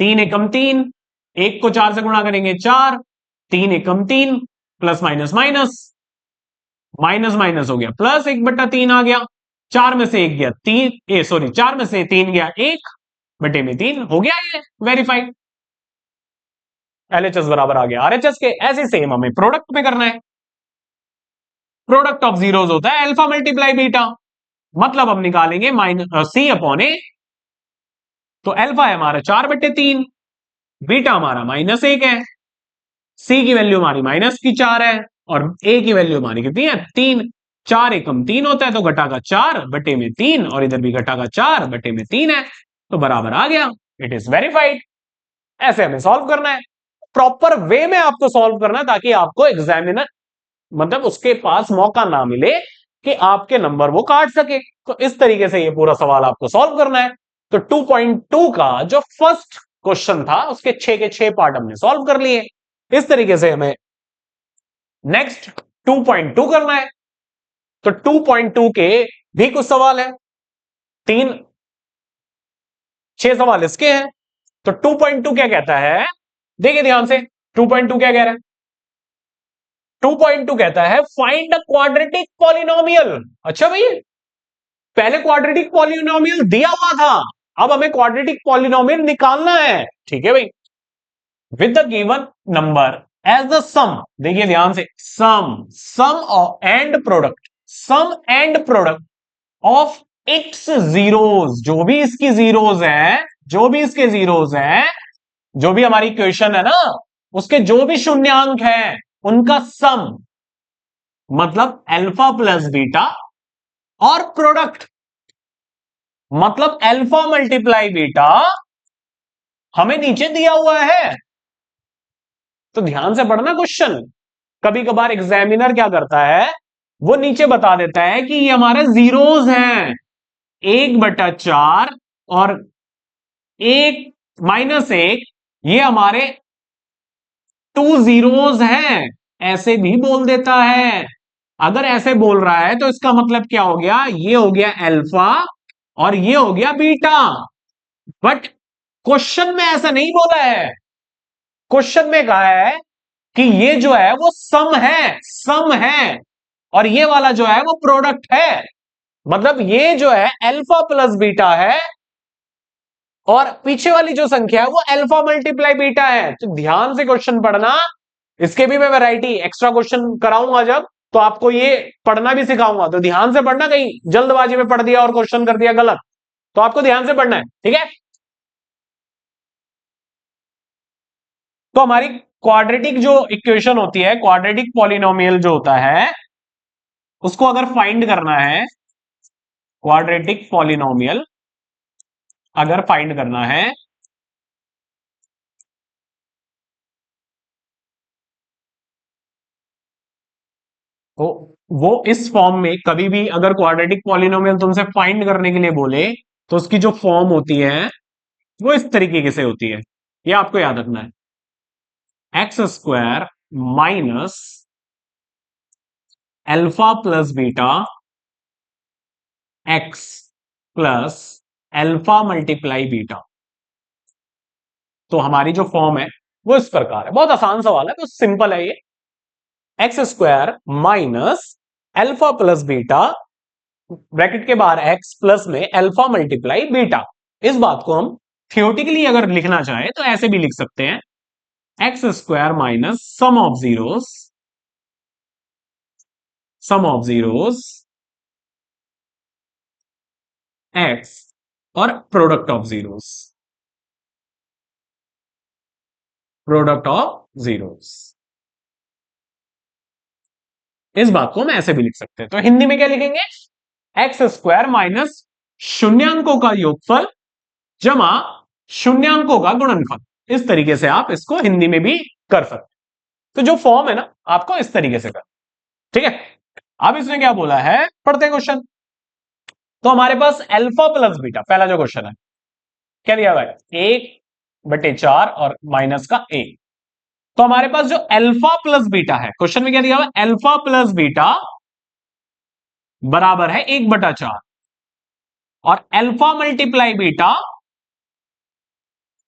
3 एकम 3, 1 को 4 से गुणा करेंगे 4, 3 एकम 3, plus minus minus, minus minus हो गया प्लस, 1/3 आ गया। 4 में से 1 गया 3, 4 में से 3 गया 1/3 हो गया, ये वेरीफाइड। एलएचएस बराबर आ गया आरएचएस के। ऐसे सेम हमें प्रोडक्ट में करना है। प्रोडक्ट ऑफ जीरोस होता है अल्फा मल्टीप्लाई बीटा, मतलब हम निकालेंगे C/A। तो अल्फा है हमारा 4/3, बीटा हमारा -1 है, सी की वैल्यू हमारी -4 है, और ए की वैल्यू हमारी कितनी है? 3। 4 एकम 3 होता है, तो घटा का 4/3, और इधर भी घटा का 4/3 है, तो बराबर आ गया। It is verified. ऐसे हमें सॉल्व करना है, प्रॉपर वे में आपको सॉल्व करना है, ताकि आपको एग्जामिनर मतलब उसके पास मौका ना मिले कि आपके नंबर वो काट सके। तो इस तरीके से ये पूरा सवाल आपको सॉल्व करना है। तो 2.2 का जो फर्स्ट क्वेश्चन था, उसके 6 के 6 पार्ट हमने सॉल्व कर लिए। इस तरीके से हमें नेक्स्ट 2.2 करना है। तो 2.2 के भी कुछ सवाल है, 6 सवाल इसके हैं। तो 2.2 क्या कहता है, देखिए ध्यान से। 2.2 क्या कह रहा है? 2.2 कहता है फाइंड द क्वाड्रेटिक पॉलिनोमियल। अच्छा भाई, पहले क्वाड्रेटिक पॉलिनोमियल दिया हुआ था, अब हमें क्वाड्रेटिक पॉलिनोमियल निकालना है। ठीक है भाई, with the given number as the sum. देखिए ध्यान से, sum and product of its zeros. जो भी इसकी जीरोस हैं, जो भी हमारी क्वेश्चन है ना, उसके जो भी शून्यांक हैं उनका सम, मतलब अल्फा प्लस बीटा, और प्रोडक्ट मतलब अल्फा मल्टीप्लाई बीटा, हमें नीचे दिया हुआ है। तो ध्यान से पढ़ना क्वेश्चन। कभी कभार एग्जामिनर क्या करता है, वो नीचे बता देता है कि ये हमारे जीरोस हैं, 1/4 और एक माइनस एक, ये हमारे टू जीरोज हैं, ऐसे भी बोल देता है। अगर ऐसे बोल रहा है तो इसका मतलब क्या हो गया, ये हो गया अल्फा और ये हो गया बीटा। बट क्वेश्चन में ऐसा नहीं बोला है, क्वेश्चन में कहा है कि ये जो है वो सम है, सम है, और ये वाला जो है वो प्रोडक्ट है। मतलब ये जो है अल्फा प्लस बीटा है और पीछे वाली जो संख्या है वो अल्फा मल्टीप्लाई बीटा है। तो ध्यान से क्वेश्चन पढ़ना, इसके भी मैं वैरायटी एक्स्ट्रा क्वेश्चन कराऊंगा जब, तो आपको ये पढ़ना भी सिखाऊंगा, तो ध्यान से पढ़ना, कहीं जल्दबाजी में पढ़ दिया और क्वेश्चन कर दिया गलत, तो आपको ध्यान से पढ़ना है, ठीक है। तो हमारी क्वाड्रेटिक जो इक्वेशन होती है, क्वाड्रेटिक पॉलिनोमियल जो होता है, उसको अगर फाइंड करना है, क्वाड्रेटिक पॉलिनोमियल अगर फाइंड करना है, तो वो इस फॉर्म में कभी भी अगर क्वाड्रेटिक पॉलिनोमियल तुमसे फाइंड करने के लिए बोले, तो उसकी जो फॉर्म होती है वो इस तरीके से होती है, ये आपको याद रखना है। X square minus alpha plus beta x plus alpha multiply beta. तो हमारी जो फॉर्म है वो इस प्रकार है, बहुत आसान सवाल है, तो सिंपल है ये। X square minus alpha plus beta, bracket के बाहर एक्स प्लस में अल्फा मल्टीप्लाई बीटा। इस बात को हम थियोटिकली अगर लिखना चाहे तो ऐसे भी लिख सकते हैं, X square minus sum of zeros X और product of zeros, product of zeros. इस बात को हम ऐसे भी लिख सकते हैं, तो हिंदी में क्या लिखेंगे, एक्स स्क्वायर माइनस शून्यांकों का योगफल जमा शून्यांकों का गुणनफल। इस तरीके से आप इसको हिंदी में भी कर सकते हैं। तो जो फॉर्म है ना, आपको इस तरीके से कर, ठीक है। अब इसने क्या बोला है, पढ़ते हैं क्वेश्चन। तो हमारे पास अल्फा प्लस बीटा, पहला जो क्वेश्चन है क्या दिया हुआ है, 1/4 और माइनस का 1। तो हमारे पास जो अल्फा प्लस बीटा है, क्वेश्चन में क्या दिया हुआ है, अल्फा प्लस बीटा बराबर है 1/4 और अल्फा मल्टीप्लाई बीटा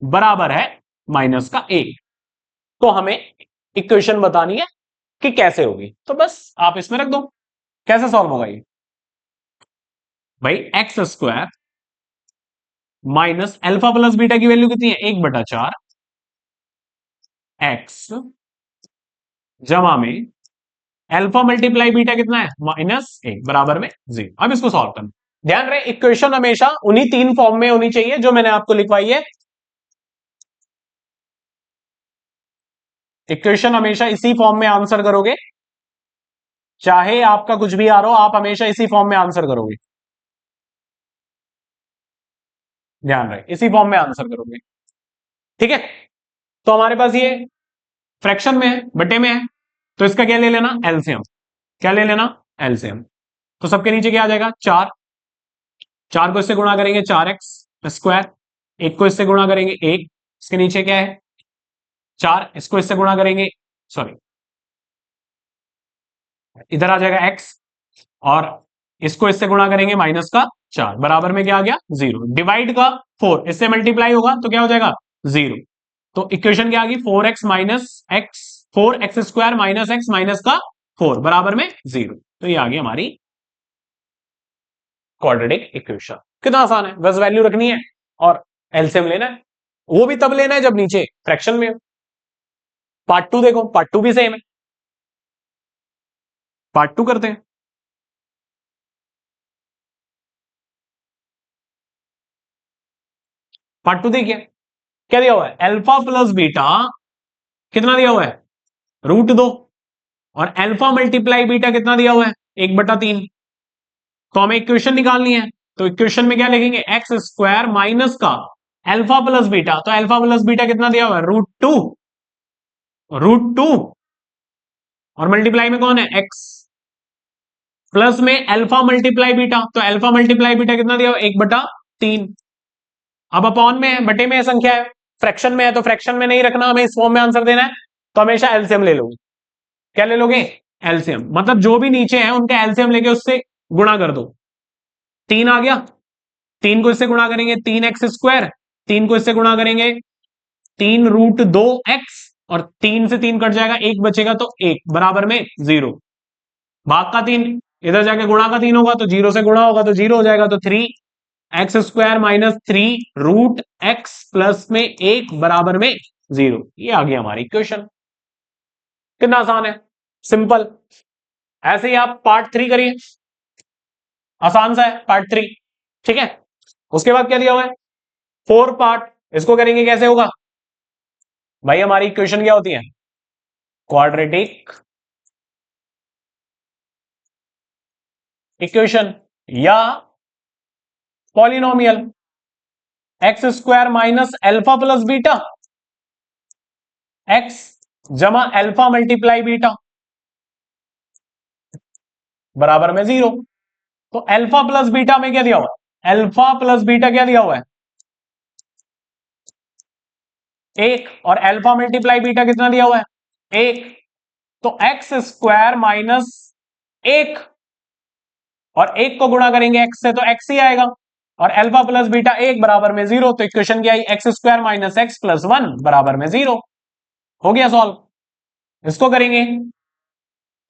बराबर है माइनस का 1। तो हमें इक्वेशन बतानी है कि कैसे होगी, तो बस आप इसमें रख दो। कैसे सॉल्व होगा ये, भाई x square minus alpha plus beta की वैल्यू कितनी है, 1/4 एक्स जमा में अल्फा मल्टीप्लाई बीटा कितना है, -1 बराबर में 0। अब इसको सॉल्व करना, ध्यान रहे इक्वेशन हमेशा उन्हीं 3 फॉर्म में होनी चाहिए जो मैंने आपको लिखवाई है। इक्वेशन हमेशा इसी फॉर्म में आंसर करोगे, चाहे आपका कुछ भी आ रहा हो, आप हमेशा इसी फॉर्म में आंसर करोगे, ध्यान रहे इसी फॉर्म में आंसर करोगे, ठीक है। तो हमारे पास ये फ्रैक्शन में है, बटे में है, तो इसका क्या ले लेना, एलसीएम। क्या ले लेना, एलसीएम। तो सबके नीचे क्या आ जाएगा, 4। 4 को इससे गुणा करेंगे 4x स्क्वायर, 1 को इससे गुणा करेंगे 1, इसके नीचे क्या है 4, इसको इससे गुणा करेंगे, सॉरी इधर आ जाएगा x, और इसको इससे गुणा करेंगे माइनस का 4 बराबर में क्या आ गया 0। डिवाइड का 4 इससे मल्टीप्लाई होगा तो क्या हो जाएगा 0। तो इक्वेशन क्या आ गई, 4x minus x, 4x square minus x minus का 4 बराबर में 0। तो ये आ गई हमारी क्वाड्रेटिक इक्वेशन। कितना आसान है, बस वैल्यू रखनी है और एलसीएम लेना है। वो भी तब लेना है जब नीचे फ्रैक्शन में हो। पार्ट 2 देखो, पार्ट 2 भी सेम है, पार्ट 2 करते हैं। पार्ट 2 देखिए क्या दिया हुआ है, अल्फा प्लस बीटा कितना दिया हुआ है, √2, और अल्फा मल्टीप्लाई बीटा कितना दिया हुआ है, 1/3। तो हमें इक्वेशन निकालनी है, तो इक्वेशन में क्या लिखेंगे, एक्स स्क्वायर माइनस का अल्फा प्लस बीटा, तो अल्फा प्लस बीटा कितना दिया हुआ है, √2, √2, और मल्टीप्लाई में कौन है, एक्स, प्लस में अल्फा मल्टीप्लाई बीटा, तो अल्फा मल्टीप्लाई बीटा कितना दिया हुआ, 1/3। अब अपॉन में है, बटे में है, संख्या है, फ्रैक्शन में है तो फ्रैक्शन में नहीं रखना, हमें इस फॉर्म में आंसर देना है, तो हमेशा एलसीएम ले लोगे। क्या ले लोगे? एलसीएम, मतलब जो भी नीचे है उनका एलसीएम लेके उससे गुणा कर दो। 3 आ गया, 3 को इससे गुणा करेंगे 3x², 3 को इससे गुणा करेंगे 3√2x, और 3 से 3 कट जाएगा, 1 बचेगा, तो 1 बराबर में 0। भाग का 3 इधर जाके गुणा का 3 होगा तो 0 से गुणा होगा तो 0 हो जाएगा, तो 3x² माइनस 3√x प्लस में 1 बराबर में 0। ये आ गया हमारी इक्वेशन। कितना आसान है, सिंपल। ऐसे ही आप पार्ट 3 करिए, आसान सा है पार्ट 3, ठीक है। उसके बाद क्या दिया हुआ है, 4 पार्ट, इसको करेंगे कैसे होगा भाई, हमारी इक्वेशन क्या होती है, क्वाड्रेटिक इक्वेशन या polynomial. x² minus alpha plus beta, x जमा अल्फा मल्टीप्लाई बीटा बराबर में 0। तो अल्फा प्लस बीटा में क्या दिया हुआ है, अल्फा प्लस बीटा क्या दिया हुआ है, 1, और अल्फा मल्टीप्लाई बीटा कितना दिया हुआ है, 1। तो x² माइनस 1, और 1 को गुणा करेंगे x से तो x ही आएगा, और अल्फा प्लस बीटा 1 बराबर में 0। तो इक्वेशन क्या आई, x² माइनस x प्लस 1 बराबर में 0। हो गया सॉल्व। इसको करेंगे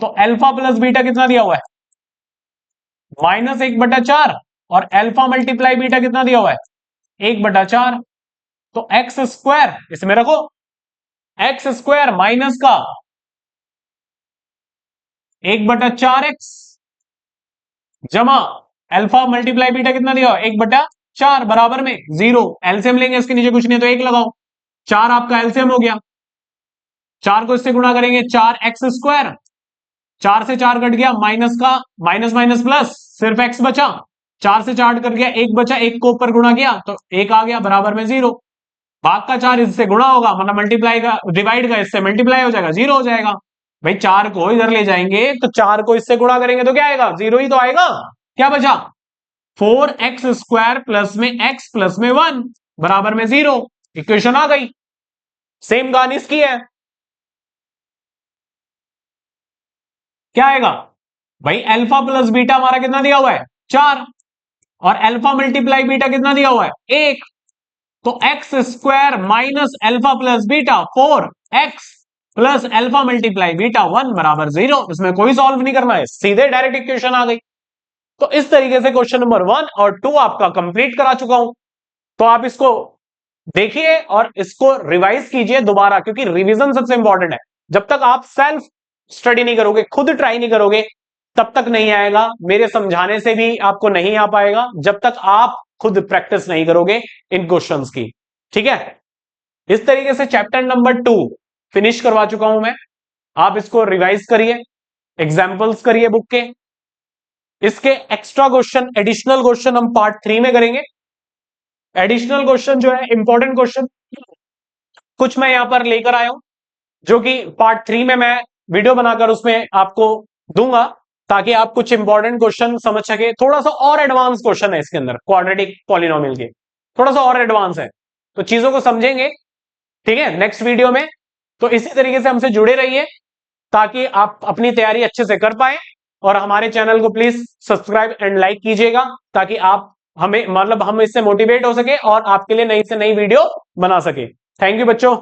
तो अल्फा प्लस बीटा कितना दिया हुआ है, -1/4, और अल्फा मल्टीप्लाई बीटा कितना दिया हुआ है, 1/4। तो x² इसमें रखो, x² माइनस का 1/4x जमा अल्फा मल्टीप्लाई बीटा कितना दिया हुआ, 1/4 बराबर में 0। एलसीएम लेंगे, इसके नीचे कुछ नहीं तो 1 लगाओ, 4 आपका एलसीएम हो गया। 4 को इससे गुणा करेंगे 4x², 4 से 4 कट गया, माइनस का माइनस माइनस प्लस, सिर्फ x बचा, 4 से 4 कट गया, 1 बचा, 1 को ऊपर गुणा किया तो 1 आ गया बराबर में 0। भाग का 4 इससे गुणा होगा, मतलब मल्टीप्लाई का, डिवाइड का इससे मल्टीप्लाई हो जाएगा, 0 हो जाएगा। भाई 4 को इधर ले जाएंगे तो 4 को इससे गुणा करेंगे तो क्या आएगा, 0 ही तो आएगा। क्या बचा, 4x² प्लस में x प्लस में 1 बराबर में 0। इक्वेशन आ गई। सेम कहानी इसकी है, क्या आएगा भाई, अल्फा प्लस बीटा हमारा कितना दिया हुआ है, 4, और अल्फा मल्टीप्लाई बीटा कितना दिया हुआ है, 1। तो x² minus alpha plus beta 4x plus alpha multiply beta 1 बराबर 0। इसमें कोई सॉल्व नहीं करना है, सीधे डायरेक्ट इक्वेशन आ गई। तो इस तरीके से क्वेश्चन नंबर 1 और 2 आपका कंप्लीट करा चुका हूं। तो आप इसको देखिए और इसको रिवाइज कीजिए दोबारा, क्योंकि रिवीजन सबसे इंपॉर्टेंट है। जब तक आप सेल्फ स्टडी नहीं करोगे, खुद ट्राई नहीं करोगे, तब तक नहीं आएगा। मेरे समझाने से भी आपको नहीं आ पाएगा जब तक आप खुद प्रैक्टिस नहीं करोगे इन क्वेश्चंस की, ठीक है। इस तरीके से चैप्टर नंबर 2 फिनिश करवा चुका हूं मैं। आप इसको रिवाइज करिए, एग्जाम्पल्स करिए बुक के। इसके एक्स्ट्रा क्वेश्चन, एडिशनल क्वेश्चन हम पार्ट 3 में करेंगे। एडिशनल क्वेश्चन जो है, इंपॉर्टेंट क्वेश्चन कुछ मैं यहां पर लेकर आया हूं, जो कि पार्ट 3 में मैं वीडियो बनाकर उसमें आपको दूंगा, ताकि आप कुछ इंपॉर्टेंट क्वेश्चन समझ सके। थोड़ा सा और एडवांस क्वेश्चन है इसके अंदर, क्वाड्रेटिक पॉलिनोमियल के थोड़ा सा और एडवांस है, तो चीजों को समझेंगे, ठीक है, नेक्स्ट वीडियो में। तो इसी तरीके से हमसे जुड़े रहिए ताकि आप अपनी तैयारी अच्छे से कर पाए, और हमारे चैनल को प्लीज सब्सक्राइब एंड लाइक कीजिएगा, ताकि आप हमें, मतलब हम इससे मोटिवेट हो सके और आपके लिए नई से नई वीडियो बना सके। थैंक यू बच्चों।